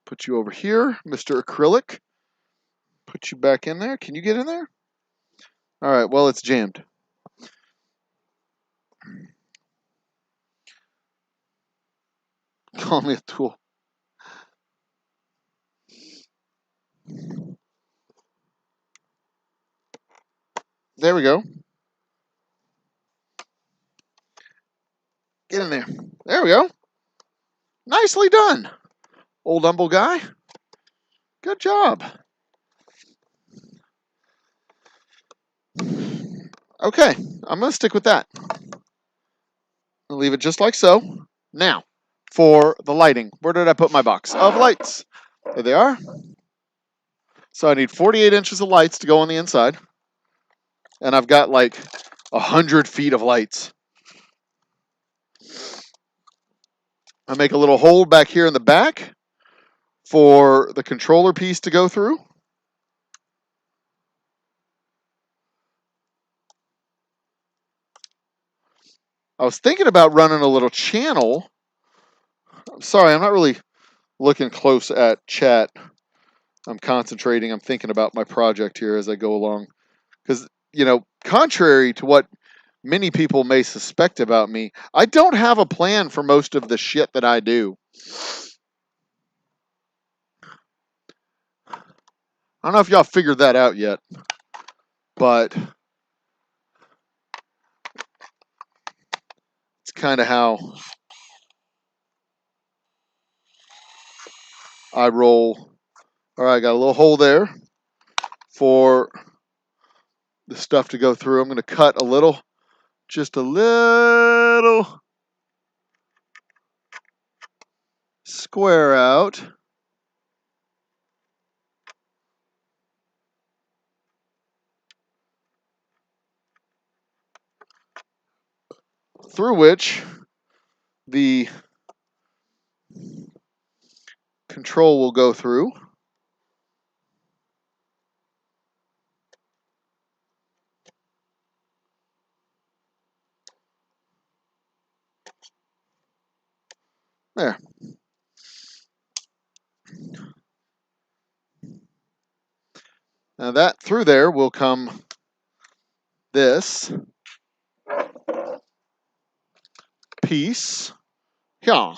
Put you over here, Mr. Acrylic. Put you back in there. Can you get in there? All right, well, it's jammed. Call me a tool. There we go. Get in there. There we go. Nicely done, Old Humble guy. Good job. Okay, I'm going to stick with that. I'll leave it just like so. Now, for the lighting, where did I put my box of lights? There they are. So I need 48 inches of lights to go on the inside. And I've got like 100 feet of lights. I make a little hole back here in the back for the controller piece to go through. I was thinking about running a little channel. I'm sorry, I'm not really looking close at chat. I'm concentrating. I'm thinking about my project here as I go along. Because, you know, contrary to what many people may suspect about me, I don't have a plan for most of the shit that I do. I don't know if y'all figured that out yet, but it's kind of how I roll. All right, got a little hole there for the stuff to go through. I'm going to cut a little, just a little square out. Through which the control will go through. There. Now that through there will come this piece. Yeah.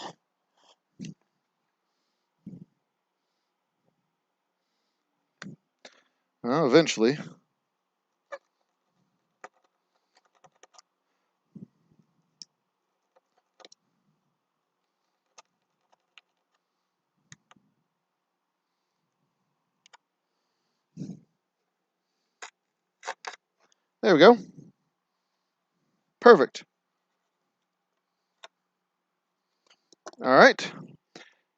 Well, eventually. There we go. Perfect. All right.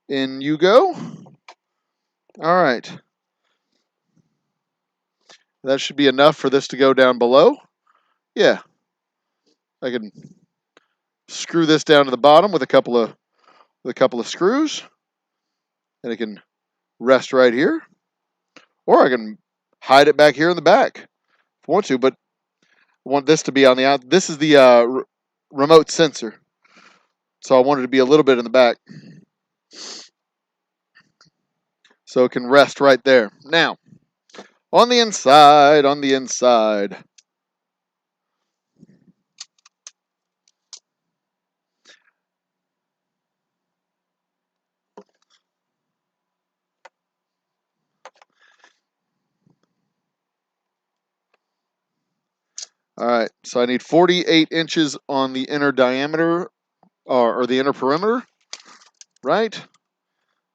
In you go. All right. That should be enough for this to go down below. Yeah. I can screw this down to the bottom with a couple of screws. And it can rest right here. Or I can hide it back here in the back if I want to, but I want this to be on the out. This is the remote sensor. So I want it to be a little bit in the back. So it can rest right there. Now, on the inside, on the inside. All right, so I need 48 inches on the inner diameter, or the inner perimeter, right?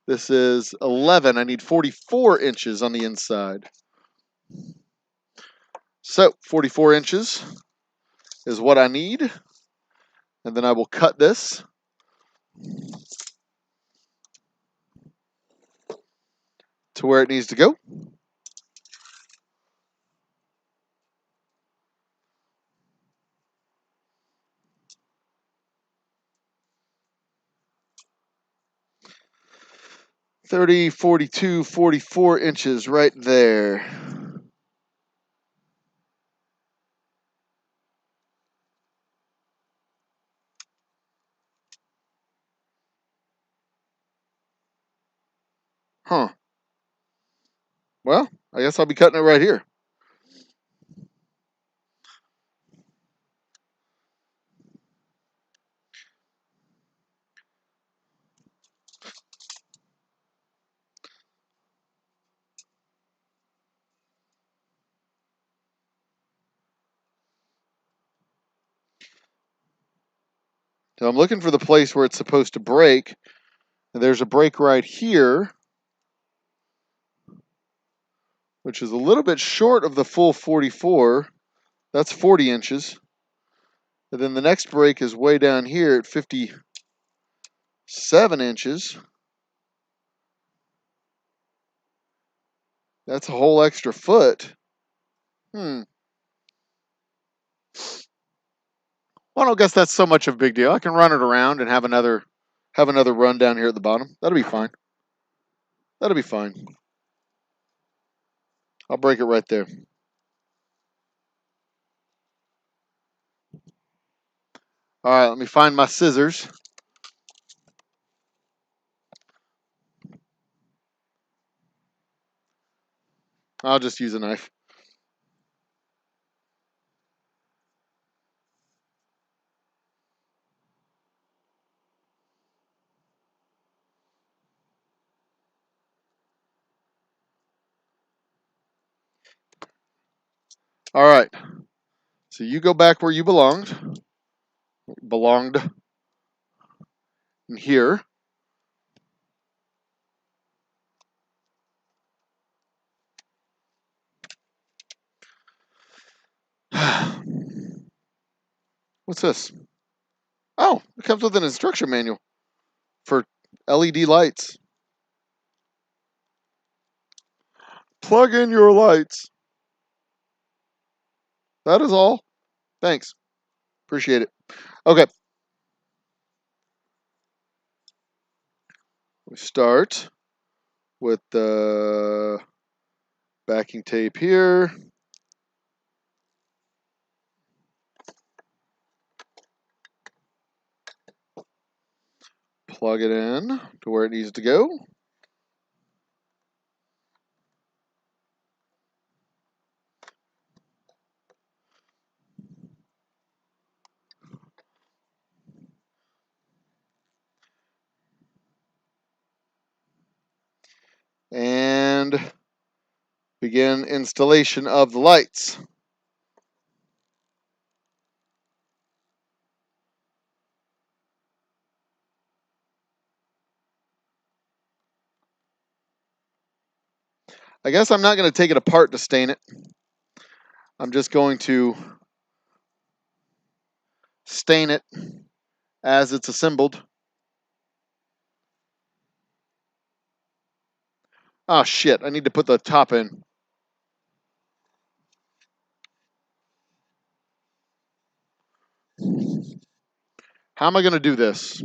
This is 11. I need 44 inches on the inside. So 44 inches is what I need. And then I will cut this to where it needs to go. $30, $42, $44 inches right there. Huh. Well, I guess I'll be cutting it right here. So I'm looking for the place where it's supposed to break. And there's a break right here, which is a little bit short of the full 44. That's 40 inches. And then the next break is way down here at 57 inches. That's a whole extra foot. Well, I don't guess that's so much of a big deal. I can run it around and have another run down here at the bottom. That'll be fine. That'll be fine. I'll break it right there. All right, let me find my scissors. I'll just use a knife. All right. So you go back where you belonged. In here. What's this? Oh, it comes with an instruction manual for LED lights. Plug in your lights. That is all. Thanks. Appreciate it. Okay. We start with the backing tape here. Plug it in to where it needs to go. And begin installation of the lights. I guess I'm not going to take it apart to stain it. I'm just going to stain it as it's assembled. Oh shit, I need to put the top in. How am I going to do this?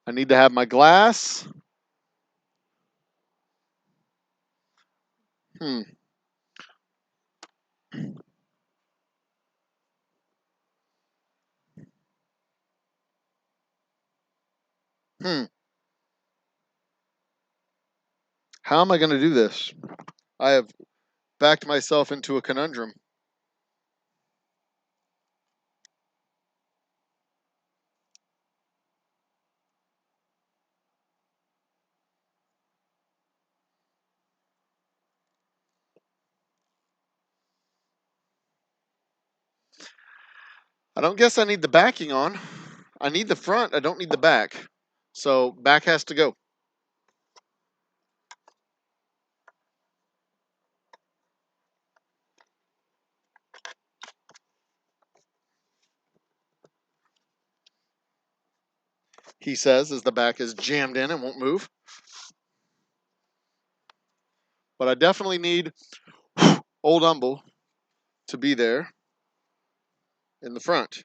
I need to have my glass. How am I going to do this? I have backed myself into a conundrum. I don't guess I need the backing on. I need the front. I don't need the back. So back has to go. He says as the back is jammed in and won't move. But I definitely need Old Humble to be there in the front.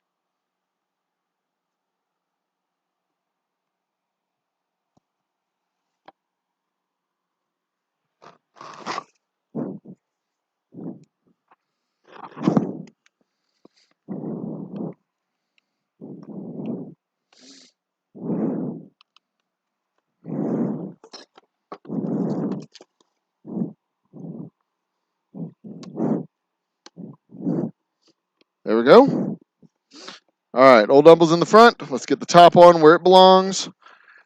There we go. All right, Old Humble's in the front. Let's get the top on where it belongs.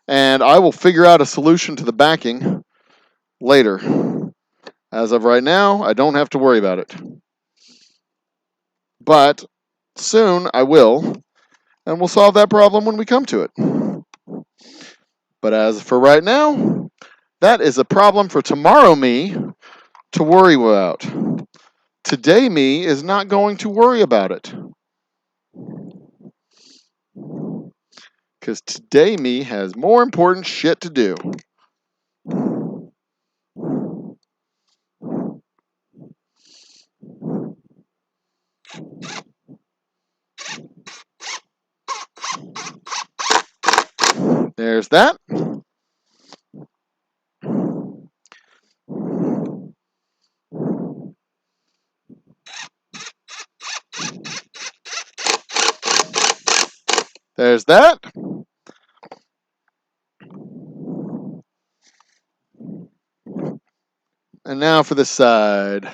And I will figure out a solution to the backing later. As of right now, I don't have to worry about it. But soon I will, and we'll solve that problem when we come to it. But as for right now, that is a problem for tomorrow me to worry about. Today me is not going to worry about it. Because today me has more important shit to do. There's that. There's that. And now for the side.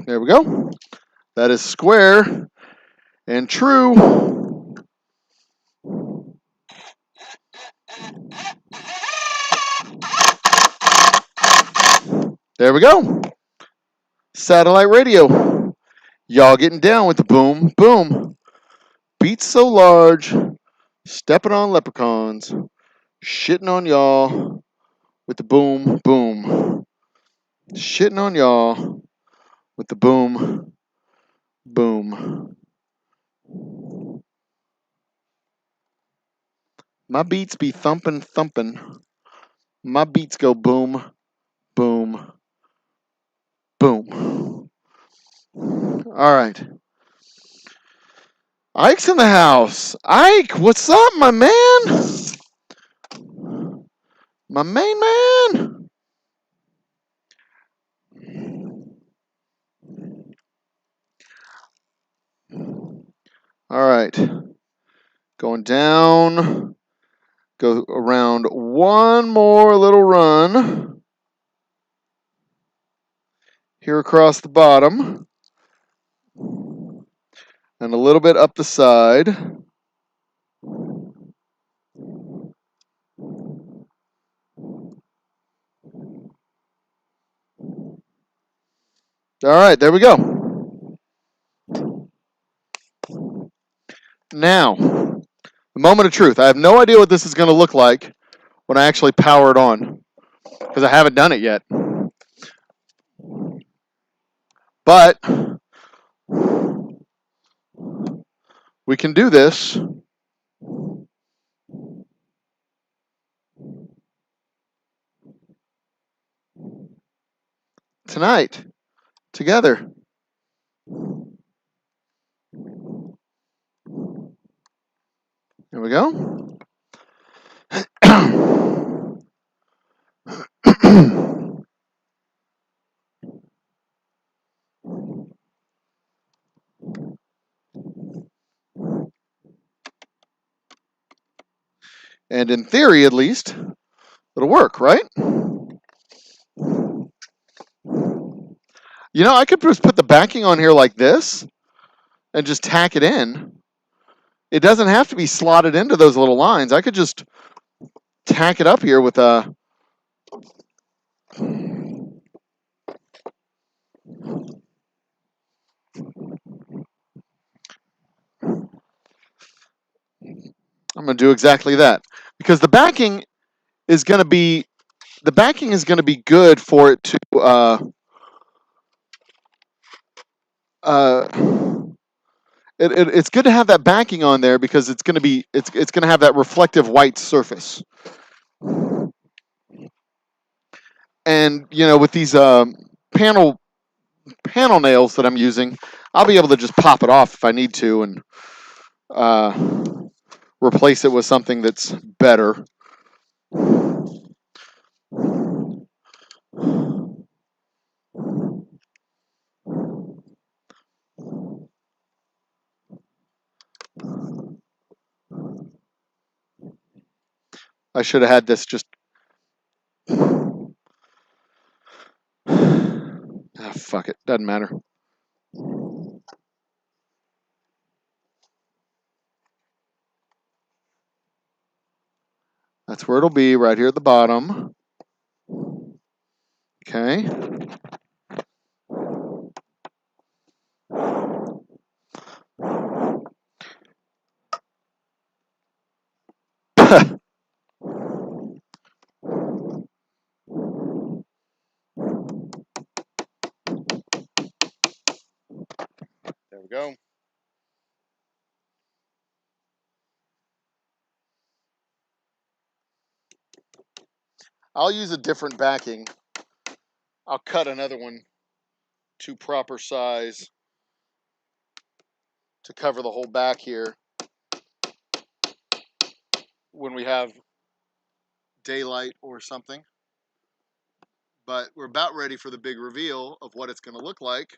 There we go. That is square and true. There we go. Satellite radio. Y'all getting down with the boom, boom. Beats so large, stepping on leprechauns, shitting on y'all with the boom, boom. Shitting on y'all with the boom, boom. My beats be thumping, thumping. My beats go boom, boom, boom. All right. Ike's in the house. Ike, what's up, my man? My main man. All right. Going down. Go around one more little run. Here across the bottom. And a little bit up the side. All right, there we go. Now, the moment of truth. I have no idea what this is going to look like when I actually power it on, because I haven't done it yet. But we can do this tonight together. There we go. And in theory, at least, it'll work, right? You know, I could just put the backing on here like this and just tack it in. It doesn't have to be slotted into those little lines. I could just tack it up here with a... I'm going to do exactly that. Because the backing is going to be... The backing is going to be good for it to... it's good to have that backing on there because it's going to be it's going to have that reflective white surface. And you know, with these panel nails that I'm using, I'll be able to just pop it off if I need to and replace it with something that's better. I should have had this just... fuck it. Doesn't matter. That's where it'll be, right here at the bottom. Okay. There we go. I'll use a different backing. I'll cut another one to proper size to cover the whole back here when we have daylight or something. But we're about ready for the big reveal of what it's going to look like.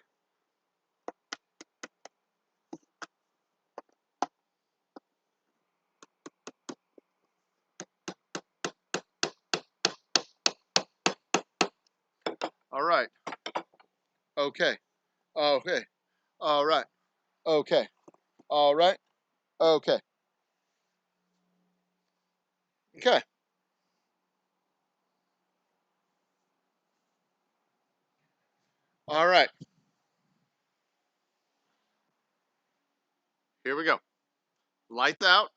All right. Okay. Okay. All right. Okay. All right. Okay. Okay. All right. Here we go. Lights out.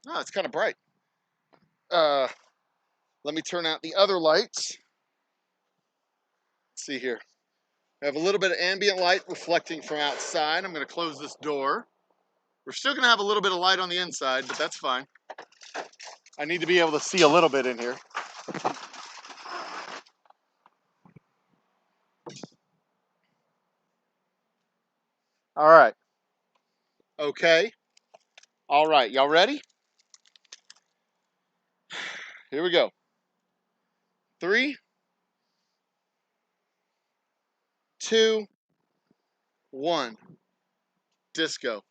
Oh, it's kind of bright. Let me turn out the other lights. Let's see here. I have a little bit of ambient light reflecting from outside. I'm going to close this door. We're still going to have a little bit of light on the inside, but that's fine. I need to be able to see a little bit in here. All right. Okay. All right. Y'all ready? Here we go. 3, 2, 1. Disco.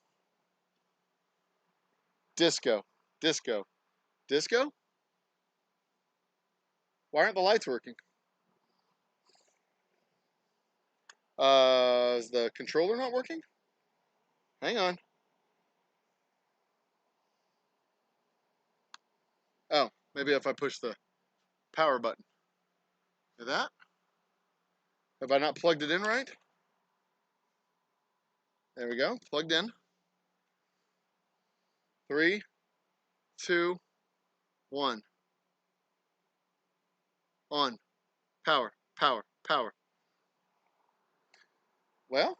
Disco. Disco. Disco? Why aren't the lights working? Is the controller not working? Hang on. Oh, maybe if I push the power button. Like that? Have I not plugged it in right? There we go. Plugged in. 3, 2, 1. On. Power. Power. Power. Well,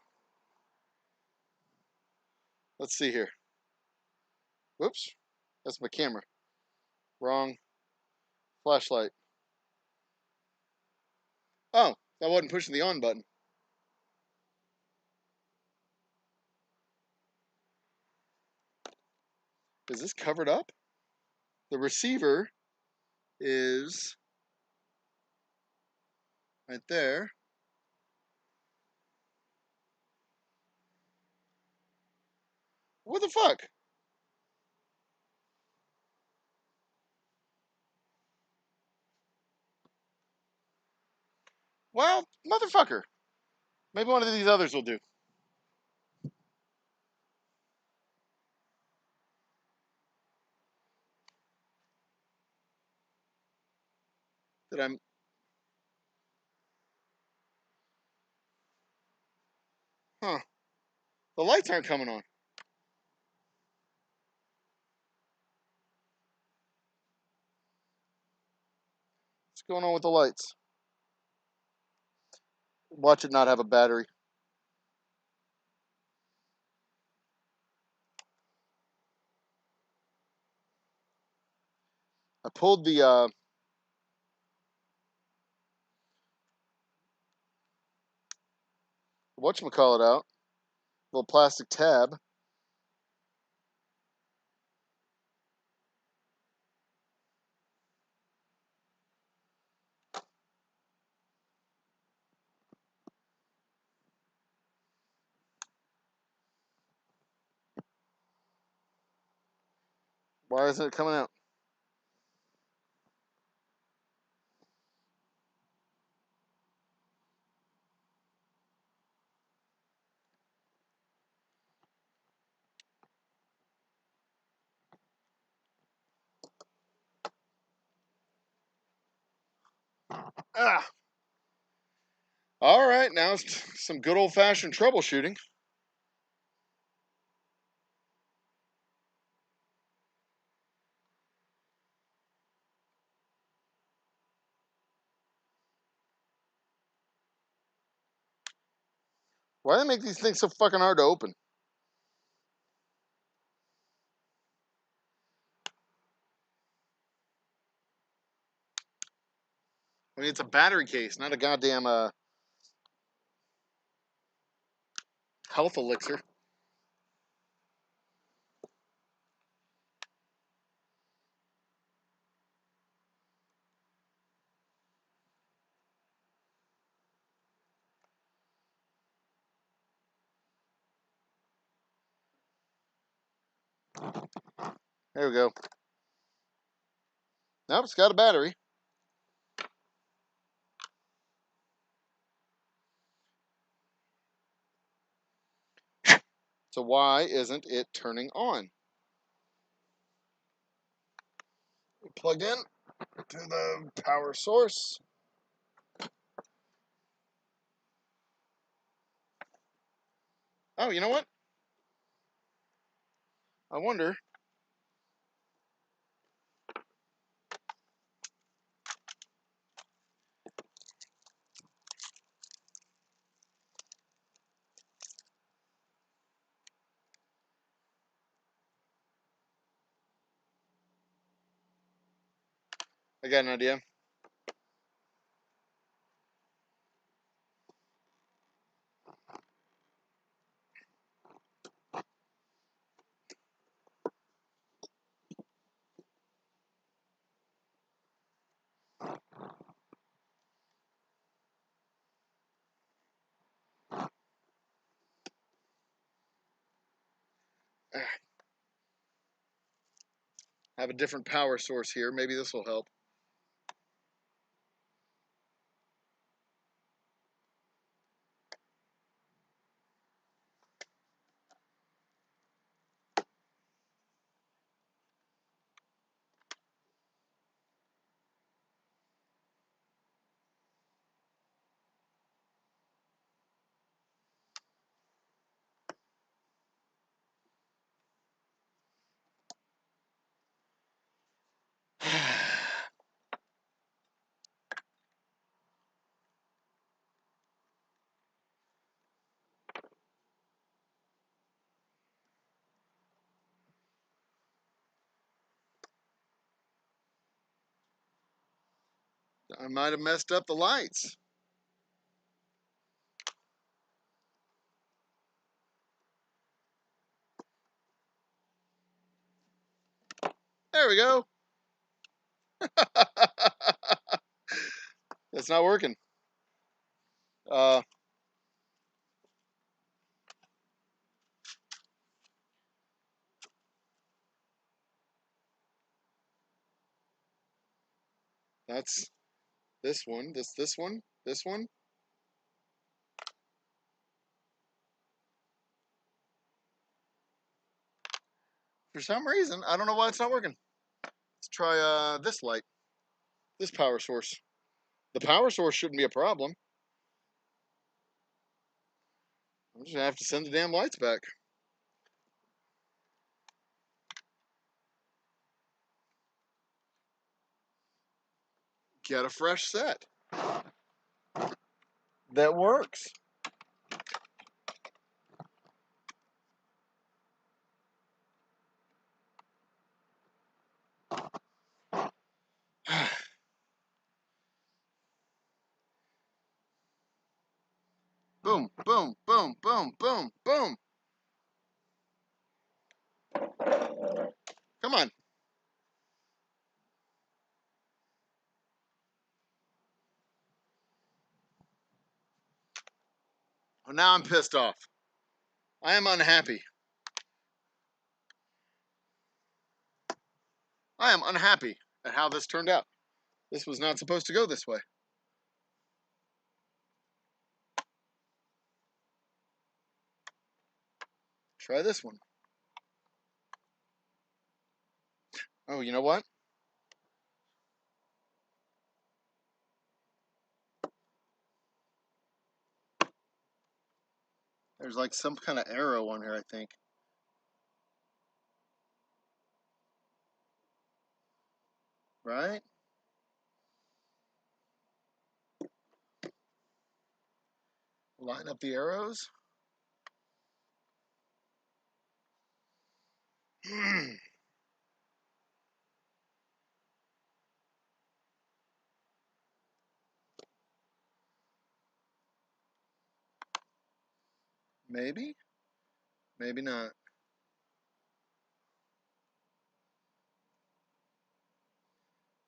let's see here. Whoops. That's my camera. Wrong. Flashlight. Oh, I wasn't pushing the on button. Is this covered up? The receiver is right there. What the fuck? Well, motherfucker. Maybe one of these others will do. That I'm. Huh. The lights aren't coming on. What's going on with the lights? Watch it not have a battery. I pulled the whatchamacallit out. Little plastic tab. Why isn't it coming out? Ah. All right, now it's some good old-fashioned troubleshooting. Why do they make these things so fucking hard to open? I mean, it's a battery case, not a goddamn health elixir. There we go. Nope, it's got a battery. So why isn't it turning on? Plugged in to the power source. Oh, you know what? I wonder. I got an idea. I have a different power source here. Maybe this will help. I might have messed up the lights. There we go. It's not working. Uh, that's this one, this one, this one. For some reason, I don't know why it's not working. Let's try this light, this power source. The power source shouldn't be a problem. I'm just gonna have to send the damn lights back. Get a fresh set. That works. Boom, boom, boom, boom, boom, boom. Come on. Well, now I'm pissed off. I am unhappy. I am unhappy at how this turned out. This was not supposed to go this way. Try this one. Oh, you know what? There's like some kind of arrow on here, I think. Right? Line up the arrows. Maybe? Maybe not.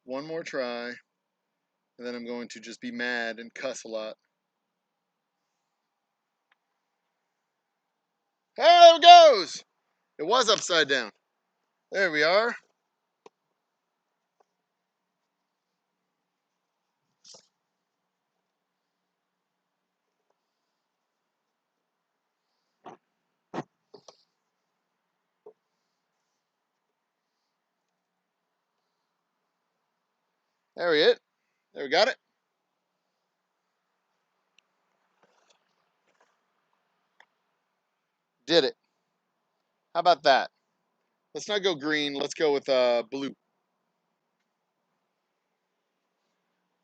One more try, and then I'm going to just be mad and cuss a lot. Hey, there it goes! It was upside down. There we are. There we it. There we got it. Did it. How about that? Let's not go green. Let's go with blue.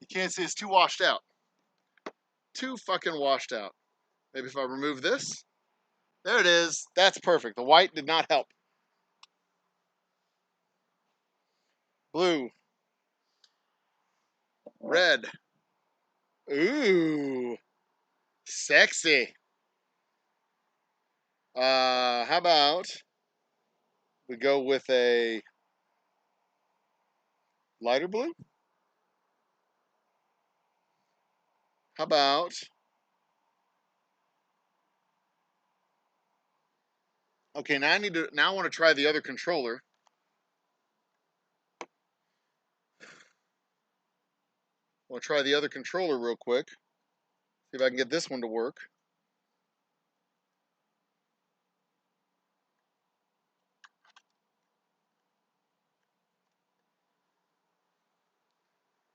You can't see it's too washed out. Too fucking washed out. Maybe if I remove this. There it is. That's perfect. The white did not help. Blue. Red. Ooh. Sexy. How about we go with a lighter blue? How about okay, now I want to try the other controller. I want to try the other controller real quick. See if I can get this one to work.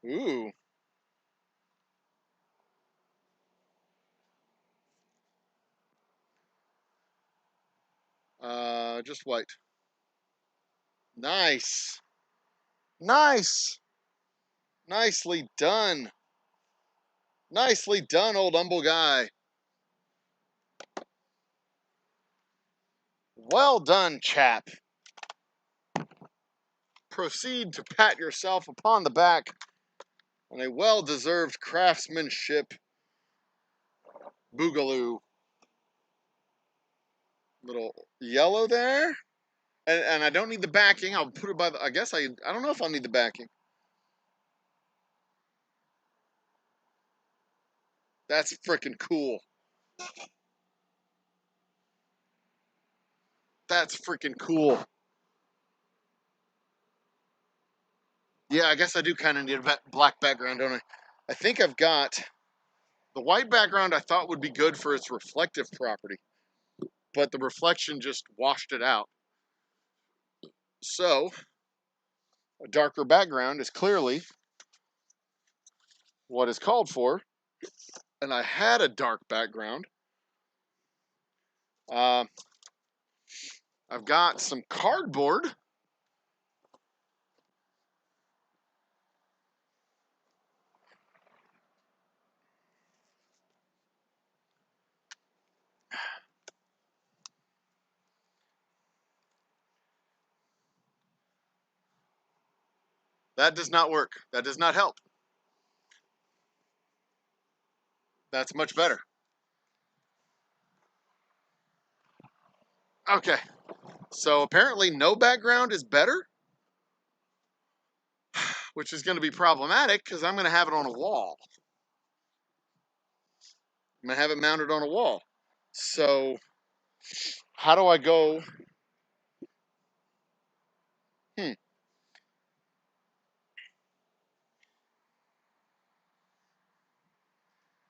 Ooh. Just white. Nice. Nice. Nicely done. Nicely done, old humble guy. Well done, chap. Proceed to pat yourself upon the back on a well-deserved craftsmanship boogaloo. Little yellow there. And I don't need the backing. I'll put it by the, I don't know if I'll need the backing. That's freaking cool. That's freaking cool. Yeah, I guess I do kind of need a black background, don't I? I think I've got the white background I thought would be good for its reflective property, but the reflection just washed it out. So, a darker background is clearly what is called for. And I had a dark background. I've got some cardboard. That does not work. That does not help. That's much better. Okay. So apparently no background is better, which is going to be problematic because I'm going to have it on a wall. I'm going to have it mounted on a wall. So how do I go?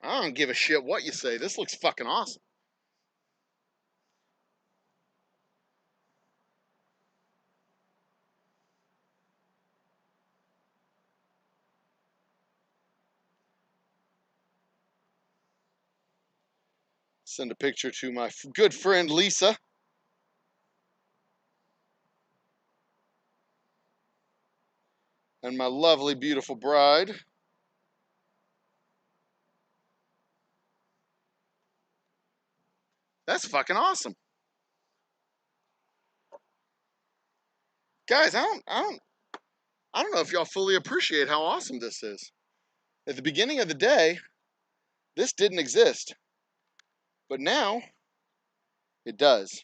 I don't give a shit what you say. This looks fucking awesome. Send a picture to my good friend Lisa. And my lovely, beautiful bride. That's fucking awesome. Guys, I don't know if y'all fully appreciate how awesome this is. At the beginning of the day, this didn't exist. But now, it does.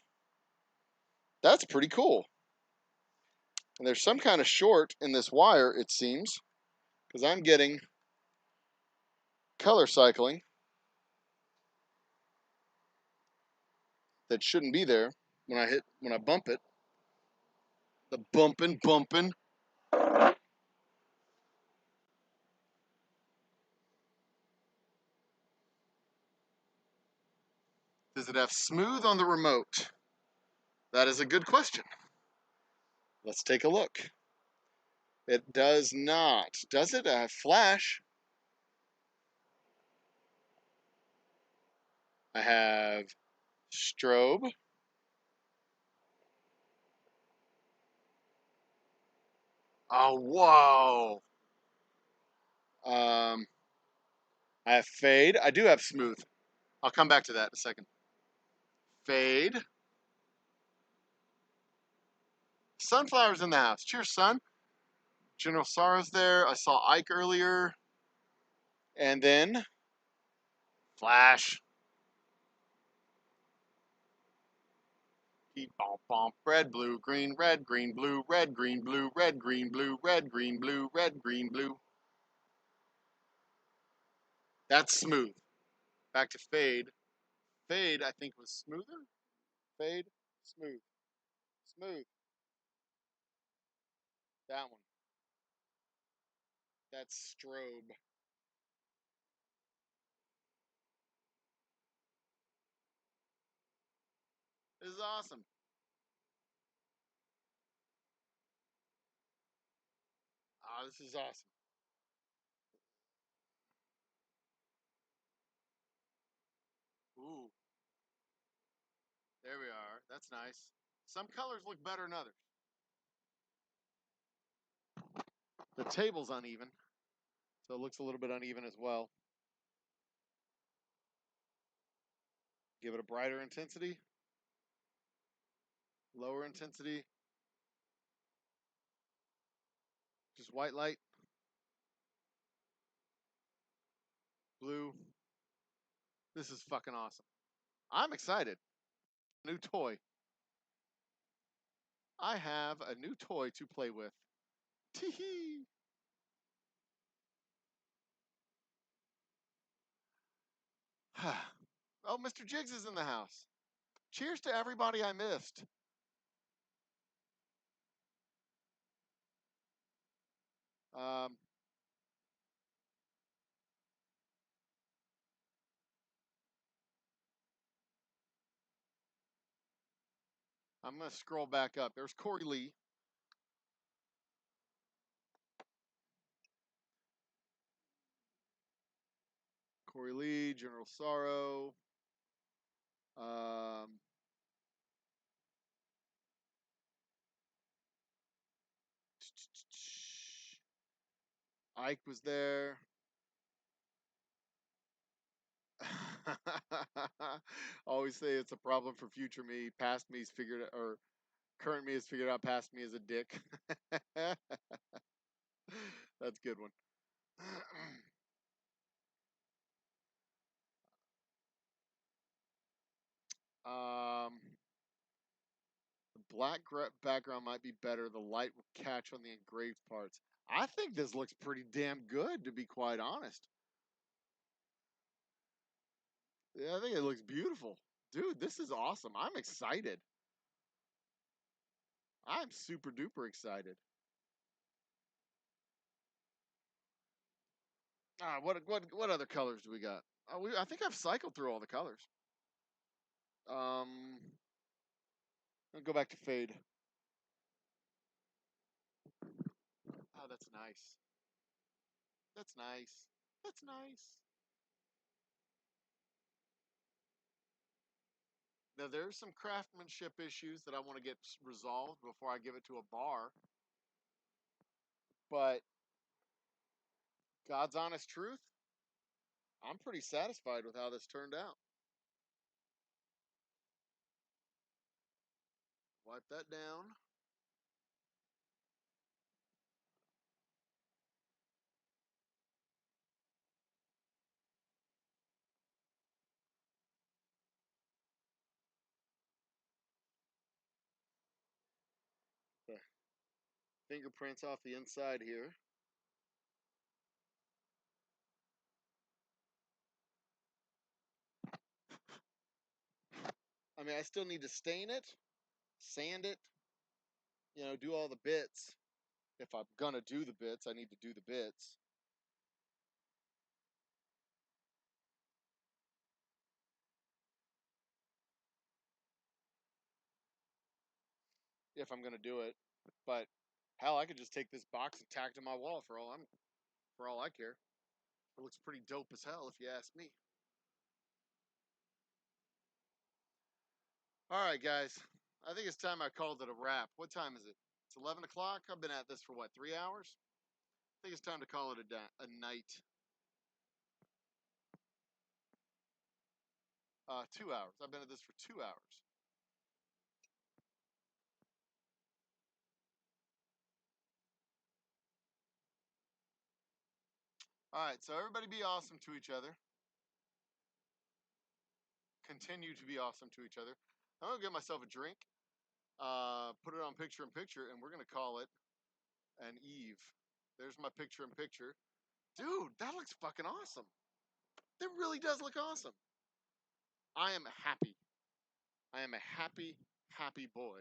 That's pretty cool. And there's some kind of short in this wire, it seems, because I'm getting color cycling that shouldn't be there when I bump it. The bumping. Does it have smooth on the remote? That is a good question. Let's take a look. It does not. Does it? Flash. I have strobe. Oh, whoa. I have fade. I do have smooth. I'll come back to that in a second. Fade. Sunflower's in the house. Cheers, son. General Sorrow's there. I saw Ike earlier. And then Flash. Keep bump. Red, blue, green, blue, red, green, blue, red, green, blue, red, green, blue, red, green, blue. That's smooth. Back to fade. Fade, I think, was smoother. Fade, smooth. Smooth. That one. That's strobe. This is awesome. Ah, this is awesome. Ooh, there we are. That's nice. Some colors look better than others. The table's uneven, so it looks a little bit uneven as well. Give it a brighter intensity, lower intensity, just white light, blue. This is fucking awesome. I'm excited. New toy. I have a new toy to play with. Tee-hee. Oh, Mr. Jiggs is in the house. Cheers to everybody I missed. Um, I'm going to scroll back up. There's Corey Lee. Corey Lee, General Sorrow. Um, Ike was there. Always say it's a problem for future me. Past me's figured out, or current me has figured out past me is a dick. That's a good one. The black background might be better. The light will catch on the engraved parts. I think this looks pretty damn good, to be quite honest. Yeah, I think it looks beautiful. Dude, this is awesome. I'm excited. I'm super duper excited. What other colors do we got? I think I've cycled through all the colors. I'll go back to fade. Oh, that's nice. That's nice. That's nice. Now, there's some craftsmanship issues that I want to get resolved before I give it to a bar. But God's honest truth, I'm pretty satisfied with how this turned out. Wipe that down. The fingerprints off the inside here. I mean, I still need to stain it, sand it, do all the bits. If I'm gonna do the bits, I need to do the bits. If I'm gonna do it. But hell, I could just take this box and tack it to my wall for all I care. It looks pretty dope as hell if you ask me. Alright guys. I think it's time I called it a wrap. What time is it? It's 11 o'clock. I've been at this for what, 3 hours? I think it's time to call it a night. 2 hours. I've been at this for 2 hours. Alright, so everybody be awesome to each other. Continue to be awesome to each other. I'm gonna get myself a drink, put it on picture in picture, and we're gonna call it an eve. There's my picture in picture. Dude, that looks fucking awesome. It really does look awesome. I am happy. I am a happy, happy boy.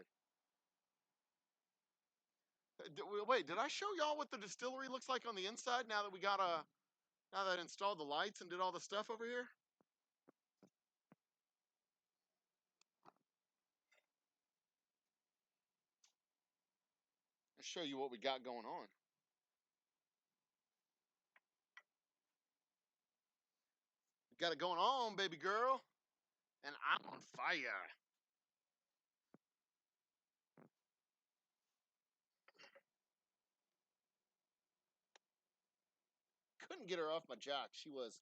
Wait, did I show y'all what the distillery looks like on the inside now that now that I installed the lights and did all the stuff over here? I'll show you what we got going on. We got it going on, baby girl. And I'm on fire. Couldn't get her off my jock. She was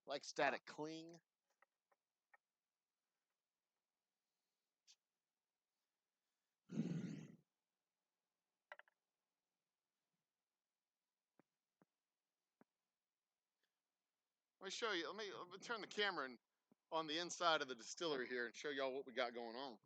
like static cling. Let me show you. Let me turn the camera on the inside of the distillery here and show y'all what we got going on.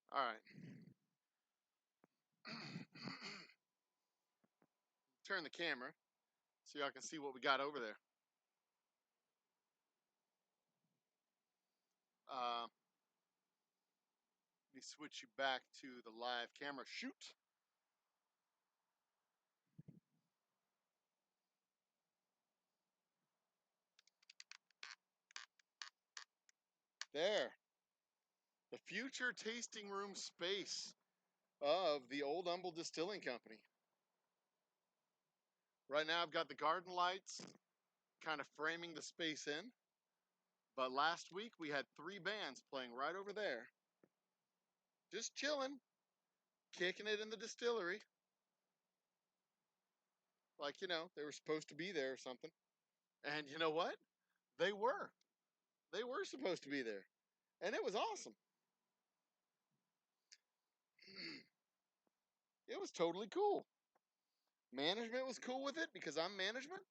All right. Turn the camera so y'all can see what we got over there. Let me switch you back to the live camera. Shoot. There. The future tasting room space of the Old Humble Distilling Company. Right now I've got the garden lights kind of framing the space in. But last week we had 3 bands playing right over there. Just chilling, kicking it in the distillery. Like, they were supposed to be there or something. And you know what? They were. They were supposed to be there. And it was awesome. It was totally cool. Management was cool with it because I'm management.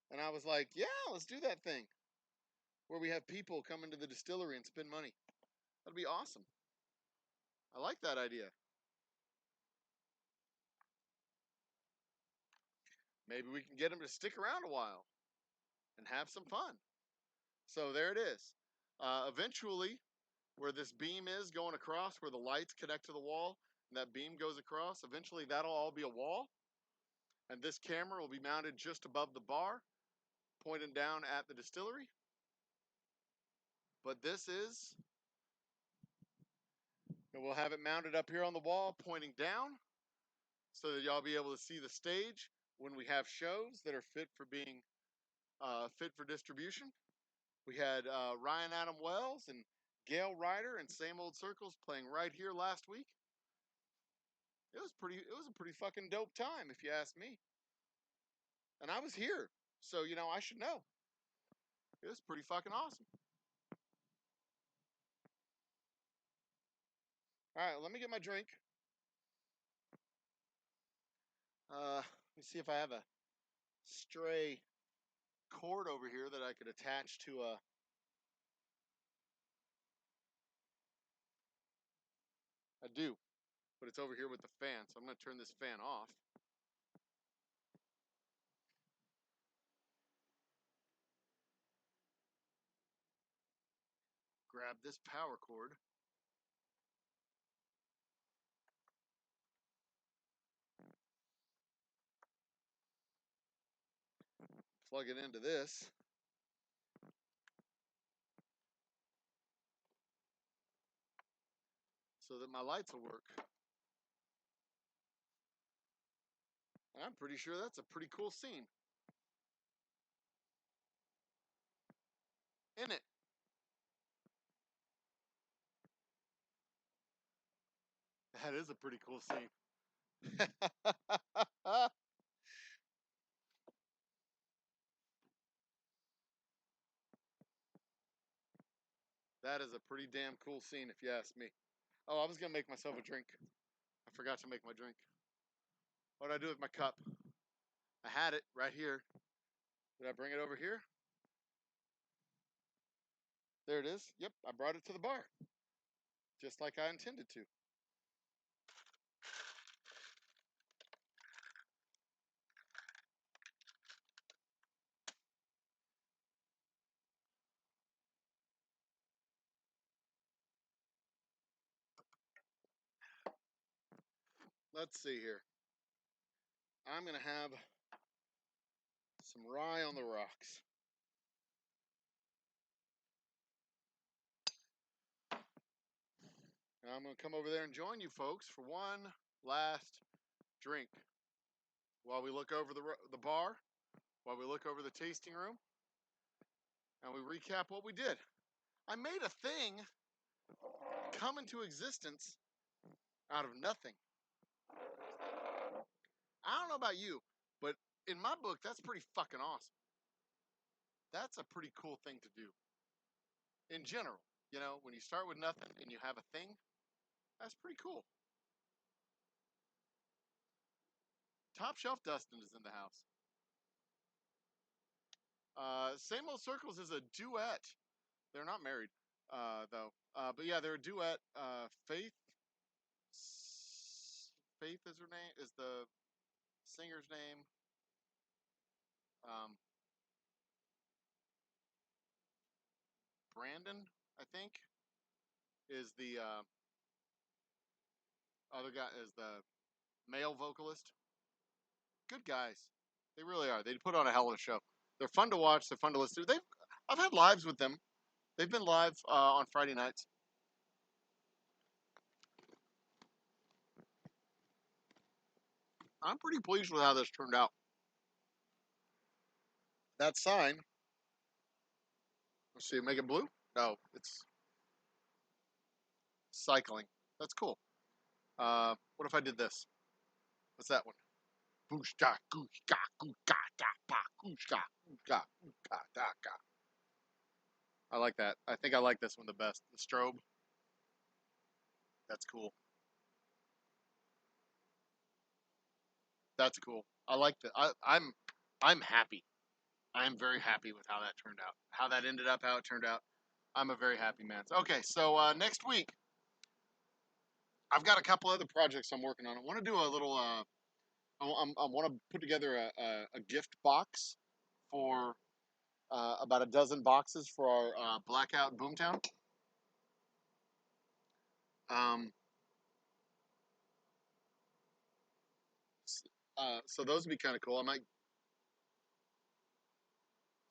And I was like, yeah, let's do that thing. where we have people come into the distillery and spend money. That'd be awesome. I like that idea. Maybe we can get them to stick around a while and have some fun. So there it is. Eventually, where this beam is going across, where the lights connect to the wall, and that beam goes across, eventually that'll all be a wall. And this camera will be mounted just above the bar, pointing down at the distillery. But this is, and we'll have it mounted up here on the wall, pointing down, so that y'all be able to see the stage when we have shows that are fit for being fit for distribution. We had Ryan Adam Wells and Gail Ryder and Same Old Circles playing right here last week. It was a pretty fucking dope time, if you ask me. And I was here, so I should know. It was pretty fucking awesome. All right, let me get my drink. Let me see if I have a stray cord over here that I could attach to a. I do, but it's over here with the fan, so I'm going to turn this fan off. Grab this power cord. Plug it into this. So that my lights will work. And I'm pretty sure that's a pretty cool scene. Isn't it? That is a pretty cool scene. That is a pretty damn cool scene, if you ask me. Oh, I was going to make myself a drink. I forgot to make my drink. What did I do with my cup? I had it right here. Did I bring it over here? There it is. Yep, I brought it to the bar. Just like I intended to. Let's see here. I'm going to have some rye on the rocks. And I'm going to come over there and join you folks for one last drink while we look over the bar, while we look over the tasting room, and we recap what we did. I made a thing come into existence out of nothing. I don't know about you, but in my book, that's pretty fucking awesome. That's a pretty cool thing to do. In general, when you start with nothing and you have a thing, that's pretty cool. Top Shelf Dustin is in the house. Same Old Circles is a duet. They're not married, though. But yeah, they're a duet. Faith is her name. Is the singer's name. Brandon, I think, is the other guy. Is the male vocalist. Good guys. They really are. They put on a hell of a show. They're fun to watch. They're fun to listen to. I've had lives with them. They've been live on Friday nights. I'm pretty pleased with how this turned out. That sign. Let's see, make it blue? No, it's cycling. That's cool. What if I did this? What's that one? I like that. I think I like this one the best. The strobe. That's cool. That's cool. I like that. I'm happy. I am very happy with how that turned out. How that ended up, how it turned out. I'm a very happy man. Okay, so next week, I've got a couple other projects I'm working on. I want to do a little, I want to put together a gift box for about a dozen boxes for our Blackout Boomtown. Um, so those would be kind of cool. I might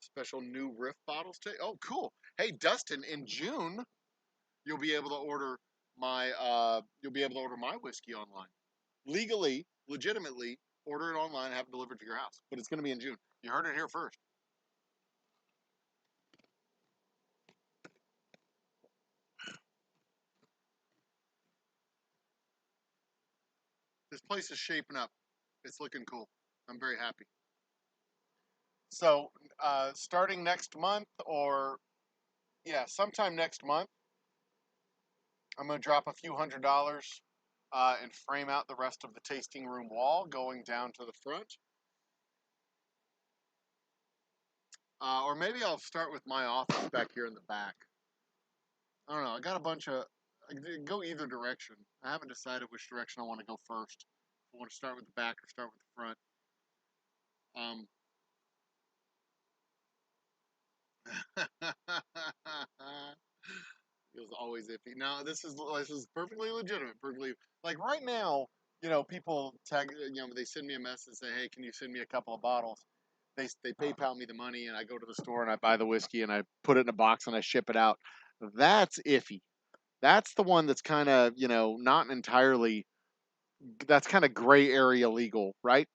special new riff bottles today. Oh, cool. Hey, Dustin, in June, you'll be able to order my whiskey online. Legally, legitimately, order it online, have it delivered to your house. But it's going to be in June. You heard it here first. This place is shaping up. It's looking cool. I'm very happy. So, starting next month, or yeah, sometime next month, I'm going to drop a few $100s and frame out the rest of the tasting room wall going down to the front. Or maybe I'll start with my office back here in the back. I don't know. I got a bunch of. I can go either direction. I haven't decided which direction I want to go first. If I want to start with the back or start with the front. It was always iffy. No, this is perfectly legitimate. Perfectly like right now. People tag. They send me a message and say, "Hey, can you send me a couple of bottles?" They PayPal me the money, and I go to the store and I buy the whiskey and I put it in a box and I ship it out. That's iffy. That's the one that's kind of not entirely. That's kind of gray area legal, right?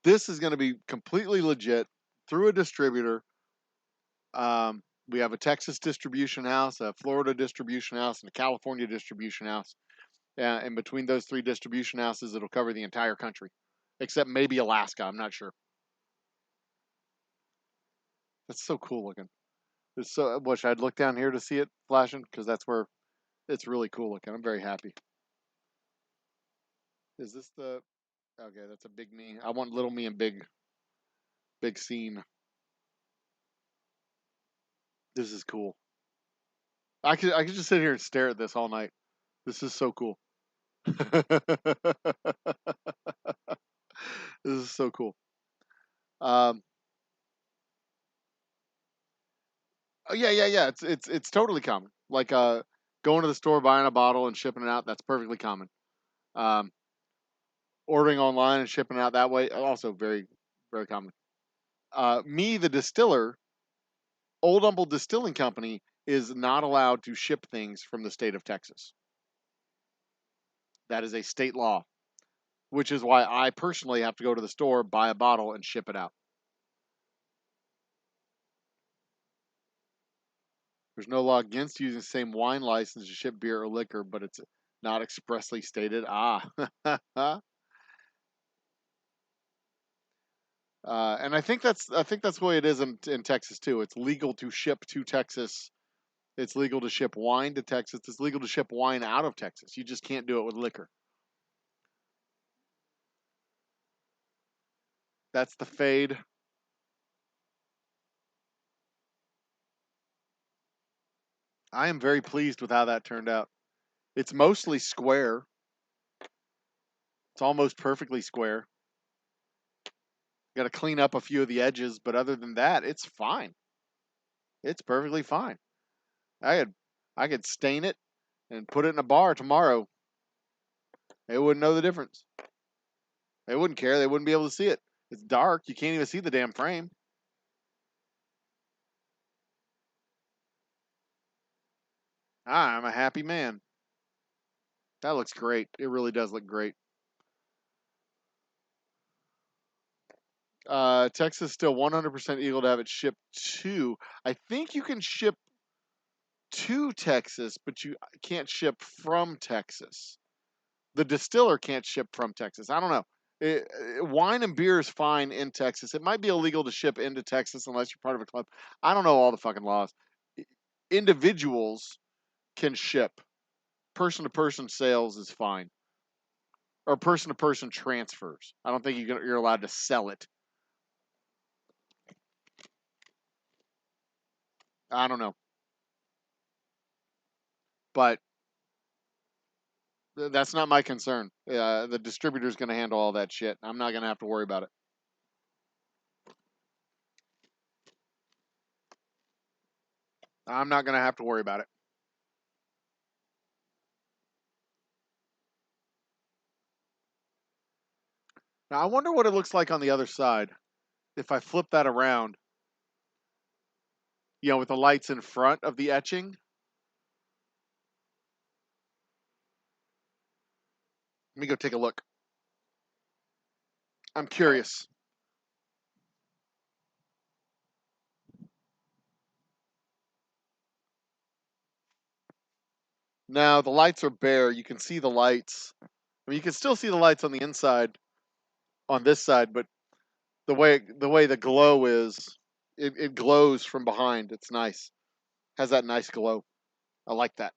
This is going to be completely legit through a distributor. We have a Texas distribution house, a Florida distribution house, and a California distribution house. And between those three distribution houses, it'll cover the entire country, except maybe Alaska. I'm not sure. That's so cool looking. It's so. I wish I'd look down here to see it flashing because that's where it's really cool looking. I'm very happy. Is this the? Okay, that's a big me. I want little me and big scene. This is cool. I could just sit here and stare at this all night. This is so cool. This is so cool. Um, oh yeah. It's totally common. Like going to the store, buying a bottle, and shipping it out. That's perfectly common. Um, ordering online and shipping it out that way, also very very common. Me, the distiller, Old Humble Distilling Company is not allowed to ship things from the state of Texas. That is a state law, which is why I personally have to go to the store, buy a bottle, and ship it out. There's no law against using the same wine license to ship beer or liquor, but it's not expressly stated. And I think that's the way it is in Texas too. It's legal to ship to Texas. It's legal to ship wine to Texas. It's legal to ship wine out of Texas. You just can't do it with liquor. That's the fade. I am very pleased with how that turned out. It's mostly square. It's almost perfectly square. Got to clean up a few of the edges, but other than that, it's fine. It's perfectly fine. I could stain it and put it in a bar tomorrow. They wouldn't know the difference. They wouldn't care. They wouldn't be able to see it. It's dark. You can't even see the damn frame. I'm a happy man. That looks great. It really does look great. Texas still 100% legal to have it shipped to. I think you can ship to Texas, but you can't ship from Texas. The distiller can't ship from Texas. I don't know. Wine and beer is fine in Texas. It might be illegal to ship into Texas unless you're part of a club. I don't know all the fucking laws. Individuals can ship. person-to-person sales is fine. Or person-to-person transfers. I don't think you're allowed to sell it. I don't know. But that's not my concern. The distributor's going to handle all that shit. I'm not going to have to worry about it. I'm not going to have to worry about it. Now, I wonder what it looks like on the other side. If I flip that around, with the lights in front of the etching. Let me go take a look. I'm curious. Now, the lights are bare. You can see the lights. I mean, you can still see the lights on the inside on this side, but the way the glow is, it glows from behind. It's nice. Has that nice glow. I like that.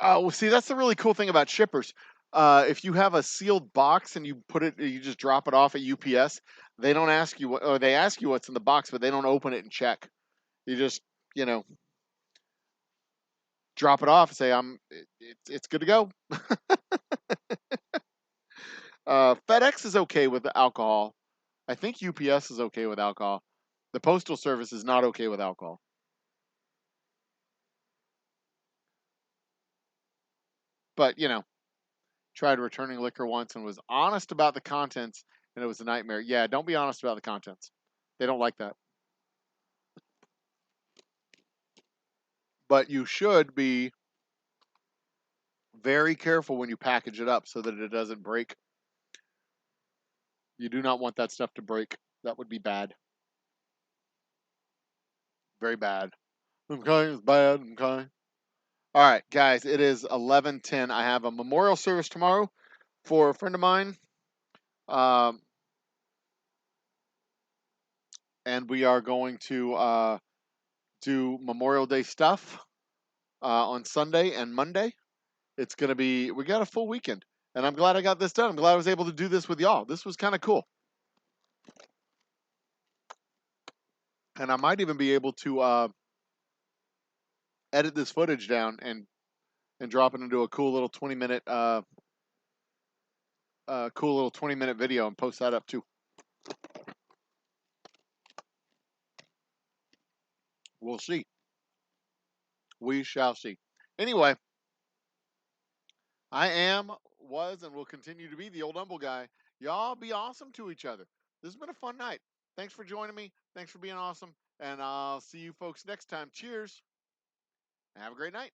Well, see, that's the really cool thing about shippers. If you have a sealed box and you just drop it off at UPS, they don't ask you or they ask you what's in the box, but they don't open it and check. You just, drop it off and say, it's good to go. FedEx is okay with alcohol. I think UPS is okay with alcohol. The Postal Service is not okay with alcohol. But, tried returning liquor once and was honest about the contents, and it was a nightmare. Yeah, don't be honest about the contents. They don't like that. But you should be very careful when you package it up so that it doesn't break. You do not want that stuff to break. That would be bad. Very bad. Okay, it's bad. Okay. All right, guys, it is 11:10. I have a memorial service tomorrow for a friend of mine. And we are going to do Memorial Day stuff on Sunday and Monday. It's going to be, we got a full weekend. And I'm glad I got this done. I'm glad I was able to do this with y'all. This was kind of cool. And I might even be able to edit this footage down and drop it into a cool little 20-minute video and post that up too. We'll see. We shall see. Anyway, I was, and will continue to be the old humble guy. Y'all be awesome to each other. This has been a fun night. Thanks for joining me. Thanks for being awesome. And I'll see you folks next time. Cheers. Have a great night.